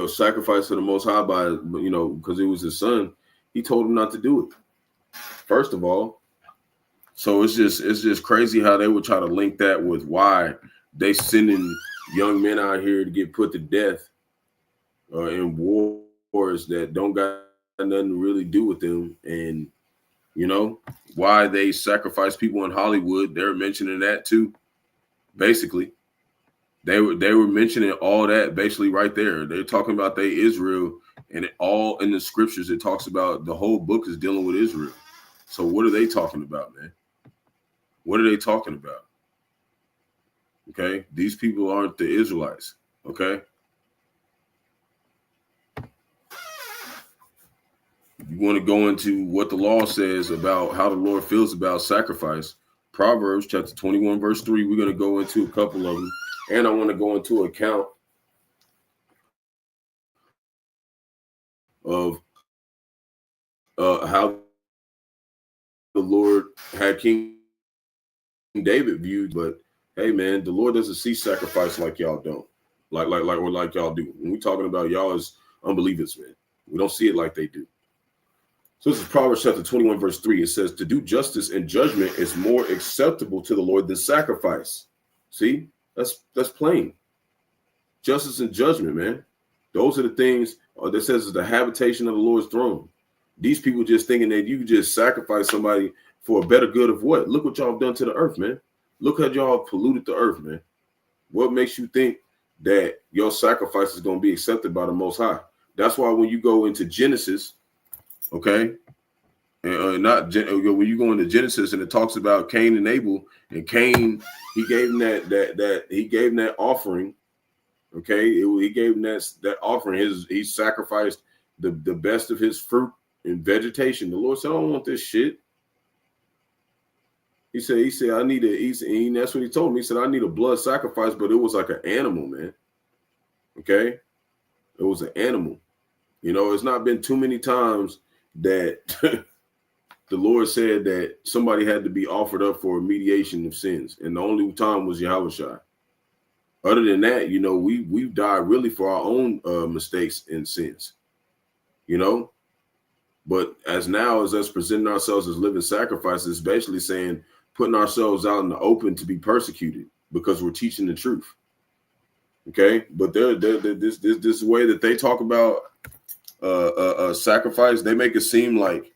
sacrificed to the Most High by, because it was his son, he told him not to do it. First of all. So it's just crazy how they would try to link that with why they sending young men out here to get put to death in wars that don't got nothing to really do with them. And, why they sacrifice people in Hollywood. They're mentioning that too. Basically, they were mentioning all that basically right there. They're talking about they Israel, and all in the scriptures, it talks about the whole book is dealing with Israel. So what are they talking about, man? What are they talking about? Okay, these people aren't the Israelites. Okay, you want to go into what the law says about how the Lord feels about sacrifice. Proverbs chapter 21, verse 3. We're going to go into a couple of them, and I want to go into account of how the Lord had King David viewed. But hey, man, the Lord doesn't see sacrifice like y'all don't, like y'all do. When we're talking about y'all as unbelievers, man, we don't see it like they do. So this is Proverbs chapter 21, verse 3. It says, to do justice and judgment is more acceptable to the Lord than sacrifice. See, that's plain. Justice and judgment, man. Those are the things that says is the habitation of the Lord's throne. These people just thinking that you just sacrifice somebody for a better good of what? Look what y'all have done to the earth, man. Look how y'all polluted the earth, man. What makes you think that your sacrifice is going to be accepted by the Most High? That's why when you go into Genesis, okay, And when you go into Genesis and it talks about Cain and Abel, and Cain, he gave him that offering. Okay, he gave him that offering. He sacrificed the best of his fruit and vegetation. The Lord said, I don't want this shit. He said, I need and that's what he told me. He said, I need a blood sacrifice, but it was like an animal, man. Okay, it was an animal. You know, it's not been too many times that the Lord said that somebody had to be offered up for a mediation of sins, and the only time was Yahawashi. Other than that, you know, we've died really for our own mistakes and sins, you know. But as us presenting ourselves as living sacrifices, basically saying putting ourselves out in the open to be persecuted because we're teaching the truth. Okay, but this way that they talk about sacrifice, they make it seem like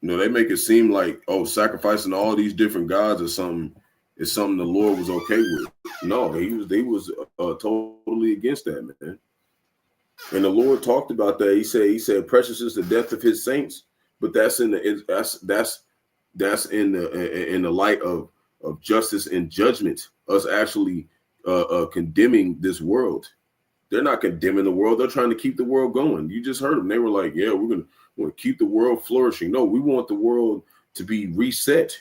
they make it seem like, oh, sacrificing all these different gods or something is something the Lord was okay with. No, they was totally against that, man. And the Lord talked about that. He said, precious is the death of his saints, but that's in the light of justice and judgment, us actually condemning this world. They're not condemning the world. They're trying to keep the world going. You just heard them. They were like, yeah, we're going to keep the world flourishing. No, we want the world to be reset,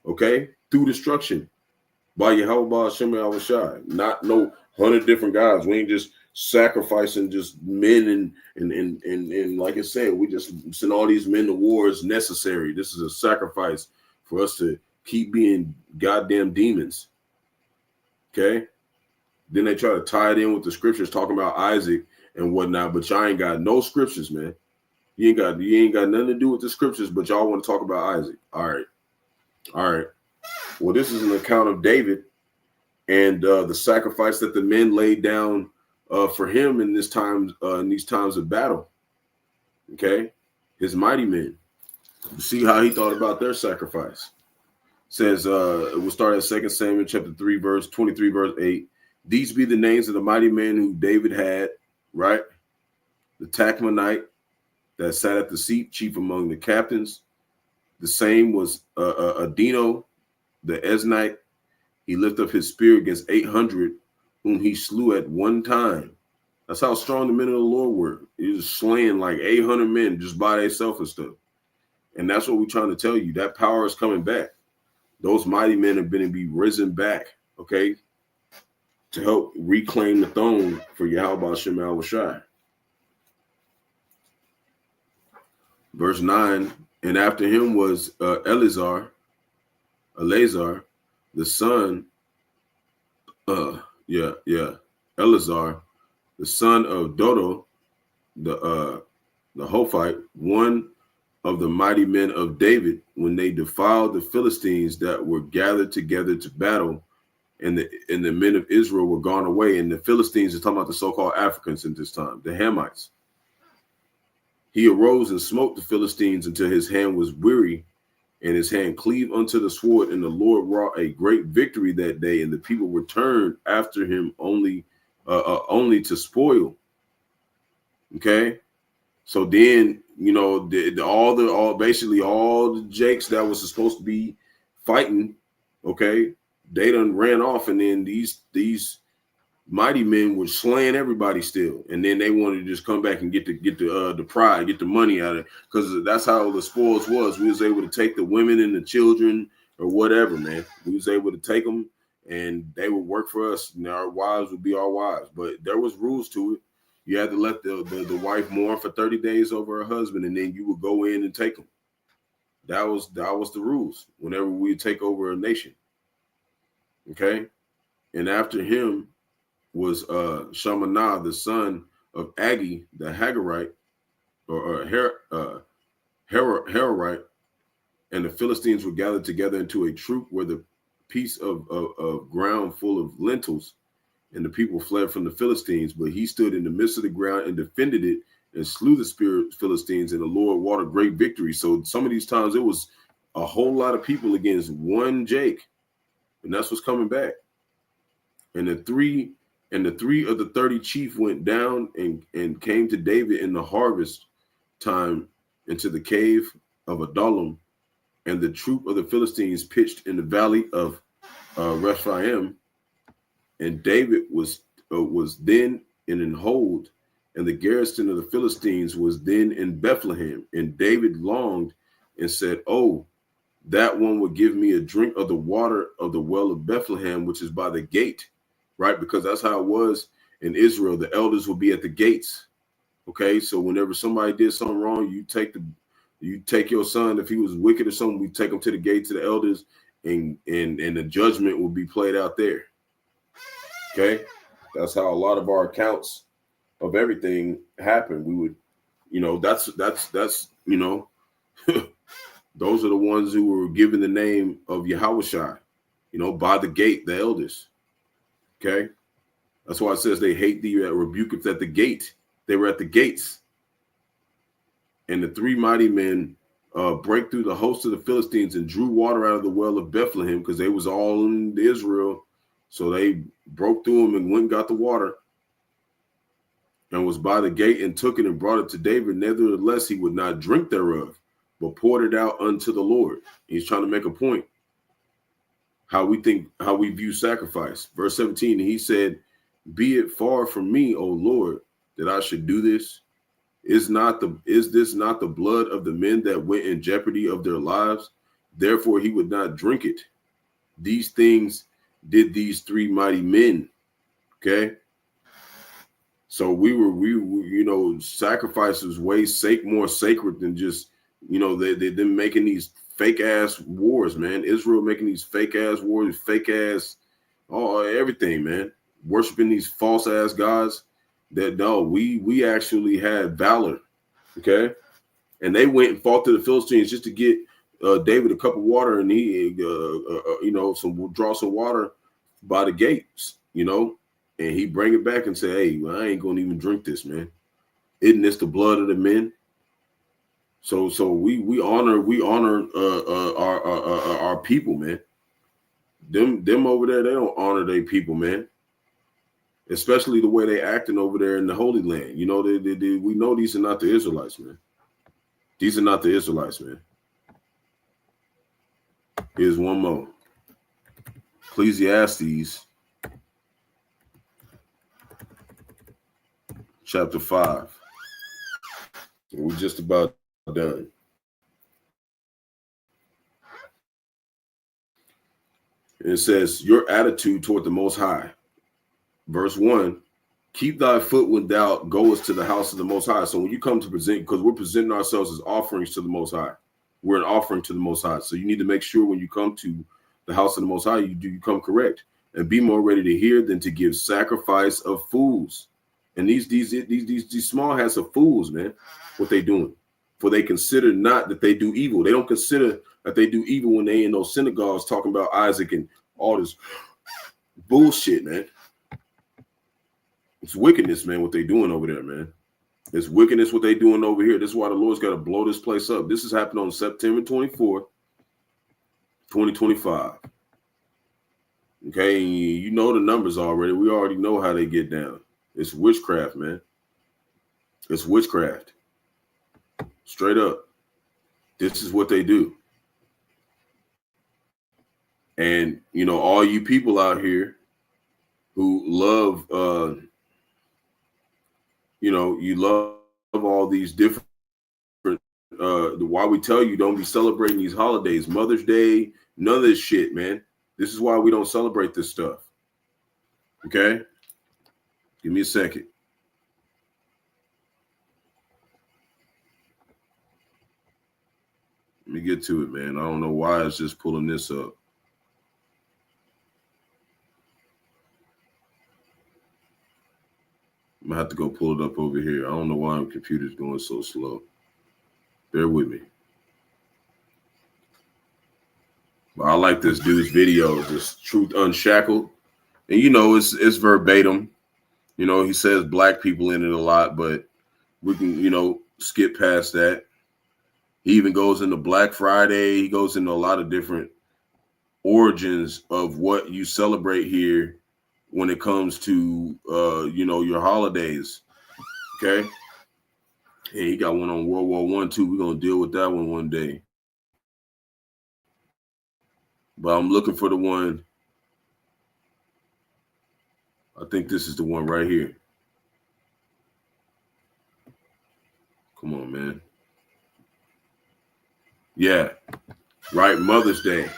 okay, through destruction by Yahawah, Bahasham, Yahawashi. Not no 100 different gods. We ain't just sacrificing just men and like I said, we just send all these men to war as necessary. This is a sacrifice for us to keep being goddamn demons. Okay. Then they try to tie it in with the scriptures talking about Isaac and whatnot, but y'all ain't got no scriptures, man. You ain't got nothing to do with the scriptures, but y'all want to talk about Isaac. All right. Well, this is an account of David and the sacrifice that the men laid down for him in these times of battle. Okay, his mighty men. See how he thought about their sacrifice. Says we'll start at 2 Samuel chapter 3, verse 23, verse 8. These be the names of the mighty men who David had, right? The Tachmonite that sat at the seat, chief among the captains. The same was Adino, the Eznite. He lifted up his spear against 800, whom he slew at one time. That's how strong the men of the Lord were. He was slaying like 800 men just by themselves and stuff. And that's what we're trying to tell you. That power is coming back. Those mighty men have been to be risen back, okay, to help reclaim the throne for Yahawah Bahasham Yahawashi. Verse 9, and after him was Eleazar, the son, Eleazar, the son of Dodo, the Hophite, one of the mighty men of David, when they defiled the Philistines that were gathered together to battle, and the men of Israel were gone away. And the Philistines are talking about the so-called Africans at this time, the Hamites. He arose and smote the Philistines until his hand was weary, and his hand cleaved unto the sword. And the Lord wrought a great victory that day, and the people returned after him only to spoil. Okay, so then basically all the Jakes that was supposed to be fighting, okay, they done ran off, and then these mighty men were slaying everybody still, and then they wanted to just come back and get the pride, get the money out of it, because that's how the spoils was. We was able to take the women and the children or whatever, man. We was able to take them, and they would work for us, and our wives would be our wives. But there was rules to it. You had to let the wife mourn for 30 days over her husband, and then you would go in and take them. That was the rules whenever we take over a nation. Okay, and after him was Shamanah, the son of Agi, the Hagarite, or Hararite, and the Philistines were gathered together into a troop where the piece of ground full of lentils, and the people fled from the Philistines. But he stood in the midst of the ground and defended it and slew the Philistines, and the Lord wrought a great victory. So some of these times it was a whole lot of people against one Jake, and that's what's coming back. And the three And the 3 of the 30 chief went down and came to David in the harvest time into the cave of Adullam, and the troop of the Philistines pitched in the valley of Rephaim. And David was then in hold, and the garrison of the Philistines was then in Bethlehem. And David longed and said, "Oh, that one would give me a drink of the water of the well of Bethlehem, which is by the gate," right? Because that's how it was in Israel. The elders would be at the gates. Okay, so whenever somebody did something wrong, you take your son. If he was wicked or something, we take him to the gate to the elders, and the judgment will be played out there. Okay, that's how a lot of our accounts of everything happen. We would, that's those are the ones who were given the name of Yahawashi, by the gate, the elders. Okay, that's why it says they hate thee that rebuketh at the gate. They were at the gates. And the 3 mighty men break through the host of the Philistines and drew water out of the well of Bethlehem, because they was all in Israel. So they broke through them and went and got the water, and was by the gate, and took it and brought it to David. Nevertheless, he would not drink thereof, but poured it out unto the Lord. He's trying to make a point. How we view sacrifice. Verse 17, he said, "Be it far from me, O Lord, that I should do this. Is this not the blood of the men that went in jeopardy of their lives? Therefore he would not drink it. These things did these 3 mighty men." Okay. So we sacrifice was way more sacred than just, them making these fake ass wars, man. Israel making these fake ass wars, fake ass, everything, man. Worshiping these false ass gods. That no, we actually had valor, okay, and they went and fought to the Philistines just to get David a cup of water, and he draw some water by the gates, and he bring it back and say, "Hey, I ain't gonna even drink this, man. Isn't this the blood of the men?" So we honor our people, man. Them over there, they don't honor their people, man. Especially the way they acting over there in the Holy Land. We know these are not the Israelites, man. These are not the Israelites, man. Here's one more. Ecclesiastes chapter 5. We're just about done. It says, your attitude toward the Most High. Verse 1, keep thy foot when thou goest to the house of the Most High. So when you come to present, because we're presenting ourselves as offerings to the Most High. We're an offering to the Most High. So you need to make sure when you come to the house of the Most High, you come correct. And be more ready to hear than to give sacrifice of fools. And these small hats of fools, man, what they doing. For they consider not that they do evil. They don't consider that they do evil when they in those synagogues talking about Isaac and all this bullshit, man. It's wickedness, man, what they doing over there, man. It's wickedness what they doing over here. This is why the Lord's got to blow this place up. This has happened on September 24th, 2025. Okay, you know the numbers already. We already know how they get down. It's witchcraft, man. It's witchcraft. Straight up. This is what they do. And, all you people out here who love, you love all these different, why we tell you don't be celebrating these holidays, Mother's Day, none of this shit, man. This is why we don't celebrate this stuff. Okay? Give me a second. Let me get to it, man. I don't know why it's just pulling this up. I'm gonna have to go pull it up over here. I don't know why my computer's going so slow. Bear with me. But I like this dude's videos, this Truth Unshackled. And it's verbatim. He says black people in it a lot, but we can, skip past that. He even goes into Black Friday. He goes into a lot of different origins of what you celebrate here when it comes to your holidays. Okay. Hey, he got one on World War I too. We're gonna deal with that one day. But I'm looking for the one. I think this is the one right here. Come on, man. Yeah. Right, Mother's Day.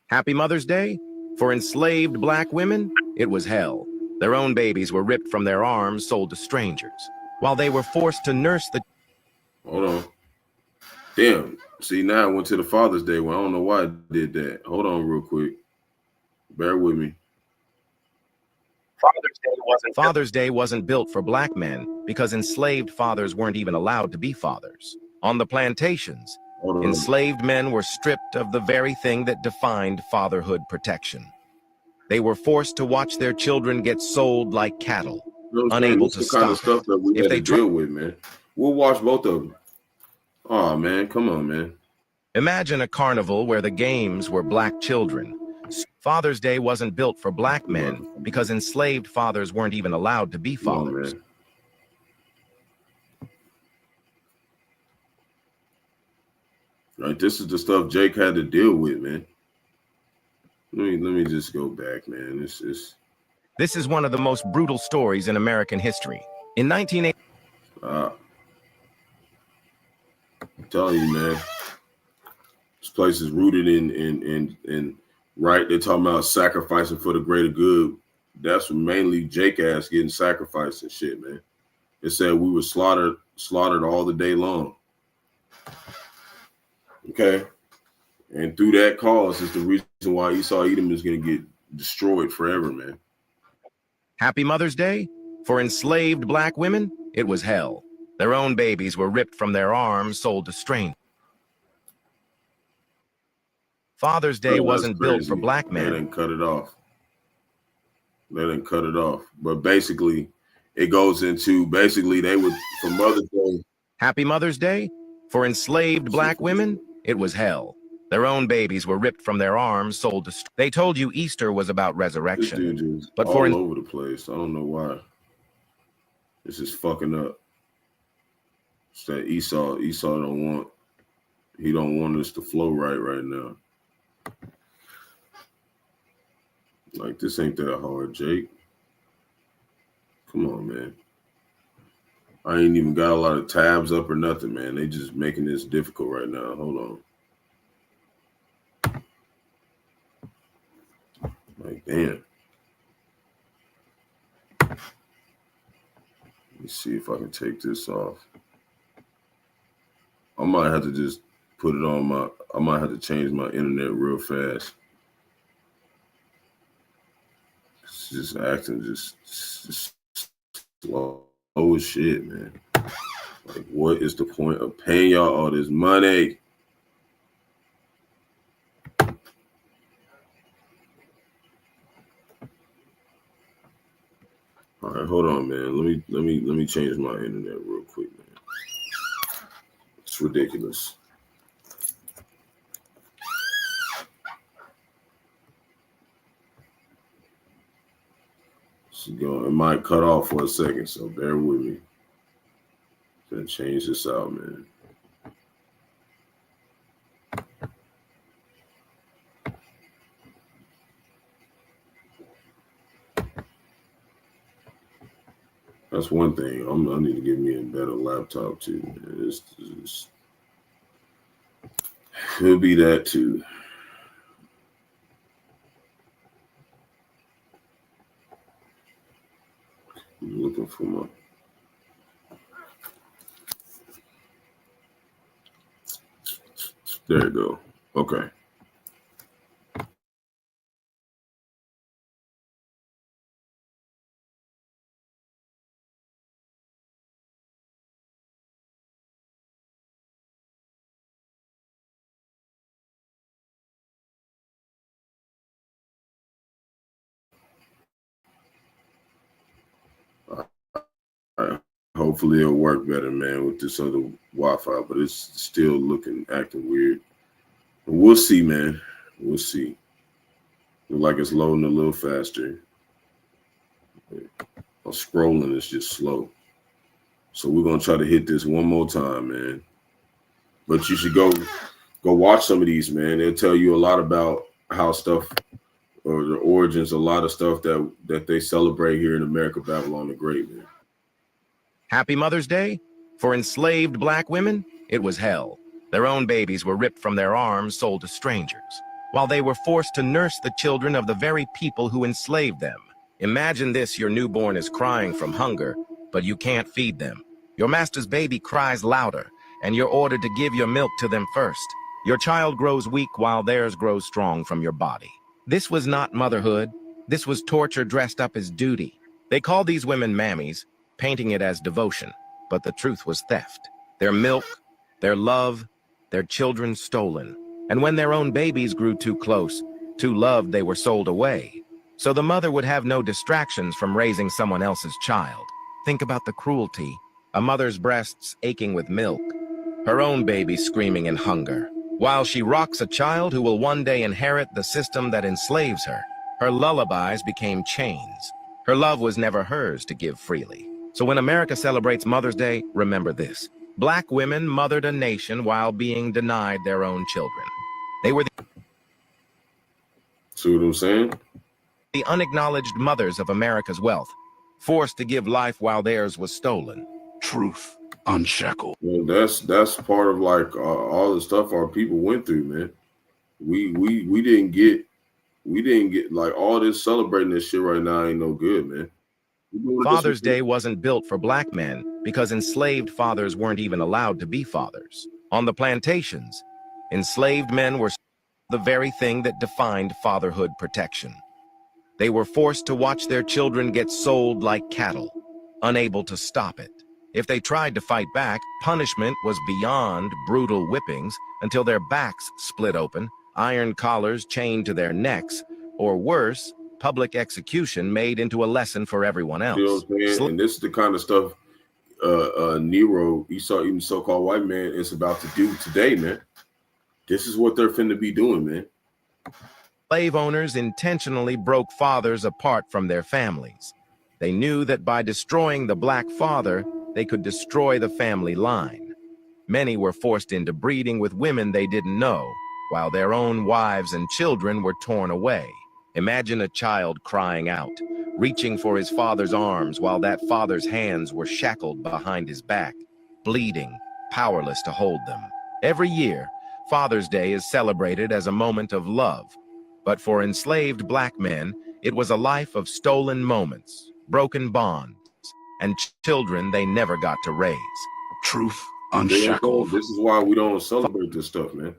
Happy Mother's Day? For enslaved black women, it was hell. Their own babies were ripped from their arms, sold to strangers, while they were forced to nurse the... Hold on. Damn. See, now I went to the Father's Day one. I don't know why I did that. Hold on real quick. Bear with me. Father's Day wasn't built for black men because enslaved fathers weren't even allowed to be fathers. On the plantations, enslaved men were stripped of the very thing that defined fatherhood protection. They were forced to watch their children get sold like cattle, unable to stop kind of stuff that we if had they to deal with, man. We'll watch both of them. Oh, man, come on, man. Imagine a carnival where the games were black children. Father's Day wasn't built for black men because enslaved fathers weren't even allowed to be fathers. Right, this is the stuff Jake had to deal with, man. Let me just go back, man. This is one of the most brutal stories in American history. In 1980, I'm telling you, man, this place is rooted in right. They're talking about sacrificing for the greater good. That's mainly Jake ass getting sacrificed and shit, man. It said we were slaughtered all the day long. Okay. And through that cause is the reason why Esau Edom is going to get destroyed forever, man. Happy Mother's Day? For enslaved black women, it was hell. Their own babies were ripped from their arms, sold to strangers. Father's Day wasn't built for black men. They didn't cut it off. But basically, it goes into they would, for Mother's Day. Happy Mother's Day? For enslaved black women, it was hell. Their own babies were ripped from their arms, sold to... They told you Easter was about resurrection. This dude is but all over the place. I don't know why. This is fucking up. It's that Esau he don't want us to flow right now. Like, this ain't that hard, Jake. Come on, man. I ain't even got a lot of tabs up or nothing, man. They just making this difficult right now. Hold on. Like, damn. Let me see if I can take this off. I might have to just put it on I might have to change my internet real fast. It's just acting just slow as shit, man. Like, what is the point of paying y'all all this money? All right, hold on, man. Let me change my internet real quick, man. It's ridiculous. It might cut off for a second, so bear with me. Gonna change this out, man. That's one thing. I need to get me a better laptop too, man. It's could be that too. I'm looking for my. There you go. Okay. Hopefully it'll work better, man, with this other Wi-Fi, but it's still acting weird. But we'll see, man. We'll see. Look like it's loading a little faster. Scrolling is just slow. So we're gonna try to hit this one more time, man. But you should go watch some of these, man. They'll tell you a lot about how stuff or the origins, a lot of stuff that they celebrate here in America, Babylon the Great, man. Happy Mother's Day? For enslaved black women, it was hell. Their own babies were ripped from their arms, sold to strangers, while they were forced to nurse the children of the very people who enslaved them. Imagine this: your newborn is crying from hunger, but you can't feed them. Your master's baby cries louder, and you're ordered to give your milk to them first. Your child grows weak while theirs grows strong from your body. This was not motherhood. This was torture dressed up as duty. They called these women mammies, painting it as devotion, but the truth was theft. Their milk, their love, their children stolen. And when their own babies grew too close, too loved, they were sold away. So the mother would have no distractions from raising someone else's child. Think about the cruelty. A mother's breasts aching with milk, her own baby screaming in hunger, while she rocks a child who will one day inherit the system that enslaves her. Her lullabies became chains. Her love was never hers to give freely. So when America celebrates Mother's Day, remember this: black women mothered a nation while being denied their own children. They were See what I'm saying? The unacknowledged mothers of America's wealth, forced to give life while theirs was stolen. Truth unshackled. Well, that's part of like all the stuff our people went through, man. We didn't get like all this celebrating this shit right now ain't no good, man. Father's Day wasn't built for black men because enslaved fathers weren't even allowed to be fathers. On the plantations, enslaved men were the very thing that defined fatherhood protection. They were forced to watch their children get sold like cattle, unable to stop it. If they tried to fight back, punishment was beyond brutal whippings until their backs split open, iron collars chained to their necks, or worse, public execution made into a lesson for everyone else. You know what I'm saying? And this is the kind of stuff Nero, Esau, even so-called white man, is about to do today, man. This is what they're finna be doing, man. Slave owners intentionally broke fathers apart from their families. They knew that by destroying the black father, they could destroy the family line. Many were forced into breeding with women they didn't know, while their own wives and children were torn away. Imagine a child crying out, reaching for his father's arms while that father's hands were shackled behind his back, bleeding, powerless to hold them. Every year, Father's Day is celebrated as a moment of love. But for enslaved black men, it was a life of stolen moments, broken bonds, and children they never got to raise. Truth unshackled. This is why we don't celebrate this stuff, man.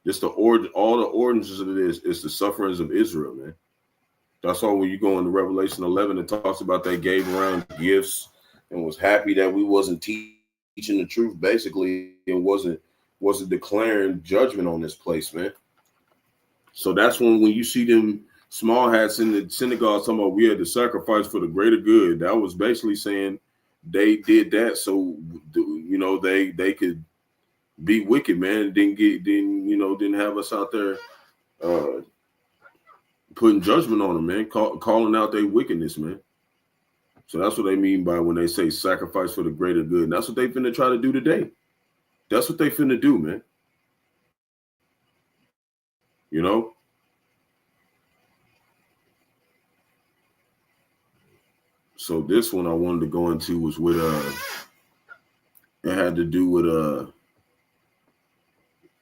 This all the origins of this is the sufferings of Israel, man. That's why when you go into Revelation 11, it talks about they gave around gifts and was happy that we wasn't teaching the truth, basically, and wasn't declaring judgment on this place, man. So that's when you see them small hats in the synagogue talking about we had to sacrifice for the greater good. That was basically saying they did that so they could be wicked, man. Didn't have us out there putting judgment on them, man, calling out their wickedness, man. So that's what they mean by when they say sacrifice for the greater good. And that's what they finna try to do today. That's what they finna do, man. You know? So this one I wanted to go into was with it had to do with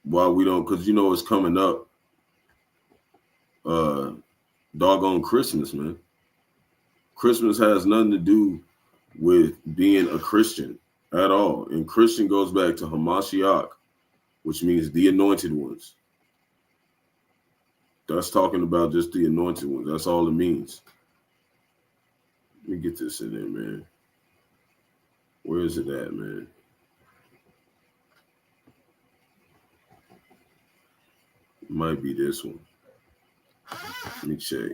why we don't, because it's coming up doggone Christmas, man. Christmas has nothing to do with being a Christian at all. And Christian goes back to Hamashiach, which means the anointed ones. That's talking about just the anointed ones. That's all it means. Let me get this in there, man. Where is it at, man? It might be this one. Let me check.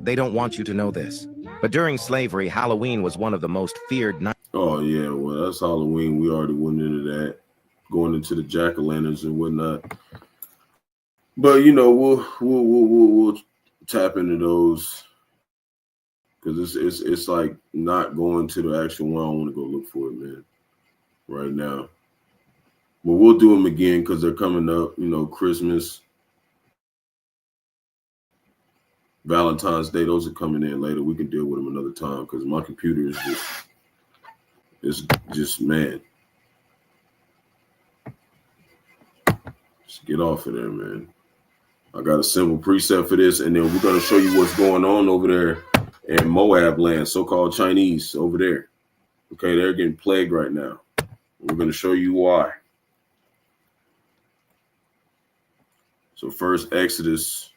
they don't want you to know this. But during slavery, Halloween was one of the most feared nights. Oh yeah, well that's Halloween. We already went into that, going into the jack-o'-lanterns and whatnot. But you know, we'll tap into those because it's like not going to the actual one. I want to go look for it, man, right now. But we'll do them again because they're coming up. You know, Christmas, Valentine's Day, those are coming in later. We can deal with them another time because my computer is just man. Just get off of there, man. I got a simple preset for this, and then we're going to show you what's going on over there in Moab land, so-called Chinese over there. Okay, they're getting plagued right now. We're going to show you why. So first, Exodus.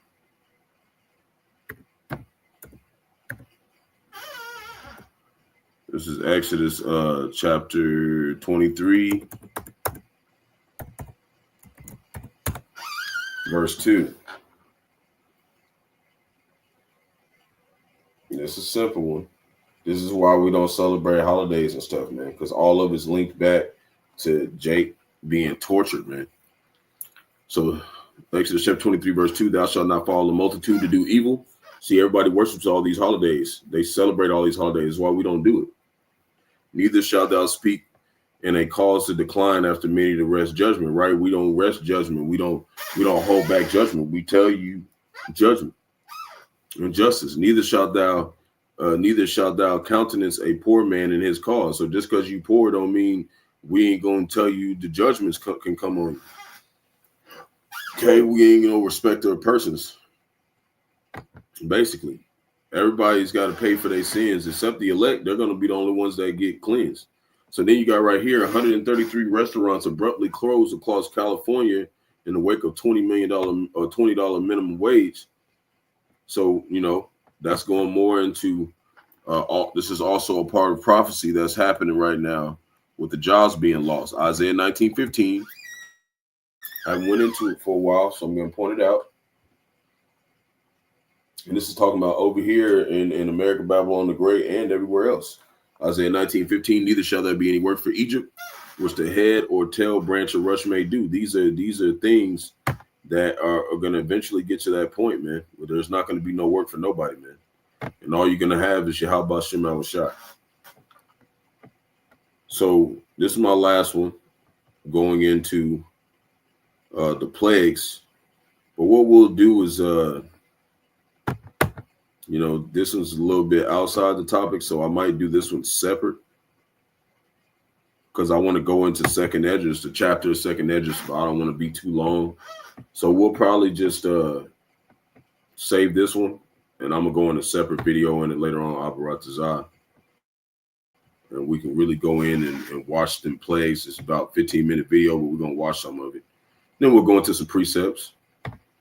This is Exodus chapter 23, verse 2. This is a simple one. This is why we don't celebrate holidays and stuff, man, because all of it's linked back to Jake being tortured, man. So Exodus chapter 23, verse 2, thou shalt not follow the multitude to do evil. See, everybody worships all these holidays. They celebrate all these holidays. That's why we don't do it. Neither shalt thou speak in a cause to decline after many to rest judgment, right? We don't rest judgment. We don't hold back judgment. We tell you judgment and justice. Neither shalt thou countenance a poor man in his cause. So just because you poor don't mean we ain't gonna tell you the judgments can come on you. Okay, we ain't gonna respect our persons. Basically, everybody's got to pay for their sins except the elect. They're gonna be the only ones that get cleansed. So then you got right here 133 restaurants abruptly closed across California in the wake of $20 million or $20 minimum wage. So, you know, that's going more into this is also a part of prophecy that's happening right now with the jobs being lost. Isaiah 19:15. I went into it for a while, so I'm going to point it out. And this is talking about over here in America, Babylon the Great, and everywhere else. Isaiah 19:15. Neither shall there be any work for Egypt, which the head or tail branch or rush may do. These are things that are going to eventually get to that point, man, where there's not going to be no work for nobody, man. And all you're going to have is Yahawashi. So this is my last one going into the plagues. But what we'll do is, you know, this one's a little bit outside the topic, so I might do this one separate because I want to go into second edges, the chapter of second edges, but I don't want to be too long. So we'll probably just save this one, and I'm going to go in a separate video in it later on, Abaratazah. And we can really go in and watch them plays. It's about 15-minute video, but we're going to watch some of it. Then we'll go into some precepts.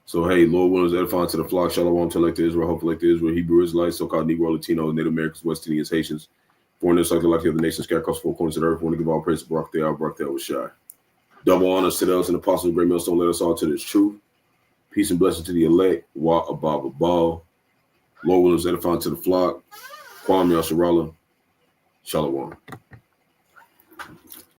So, hey, Lord willing, edifying to the flock, Shalom to elect Israel, hope elect Israel, Hebrew Israelites, so-called Negro, Latino, Native Americans, West Indians, Haitians, foreigners, like the other nations, scattered across 4 corners of the earth. We want to give all praise to Barak, Yahawashi. Double honors to those and apostles, great millstone, let us all to this truth. Peace and blessing to the elect. Wa Ababa Ball. Lord willing, edifying to the flock. Kwame Yasharala. Shalom.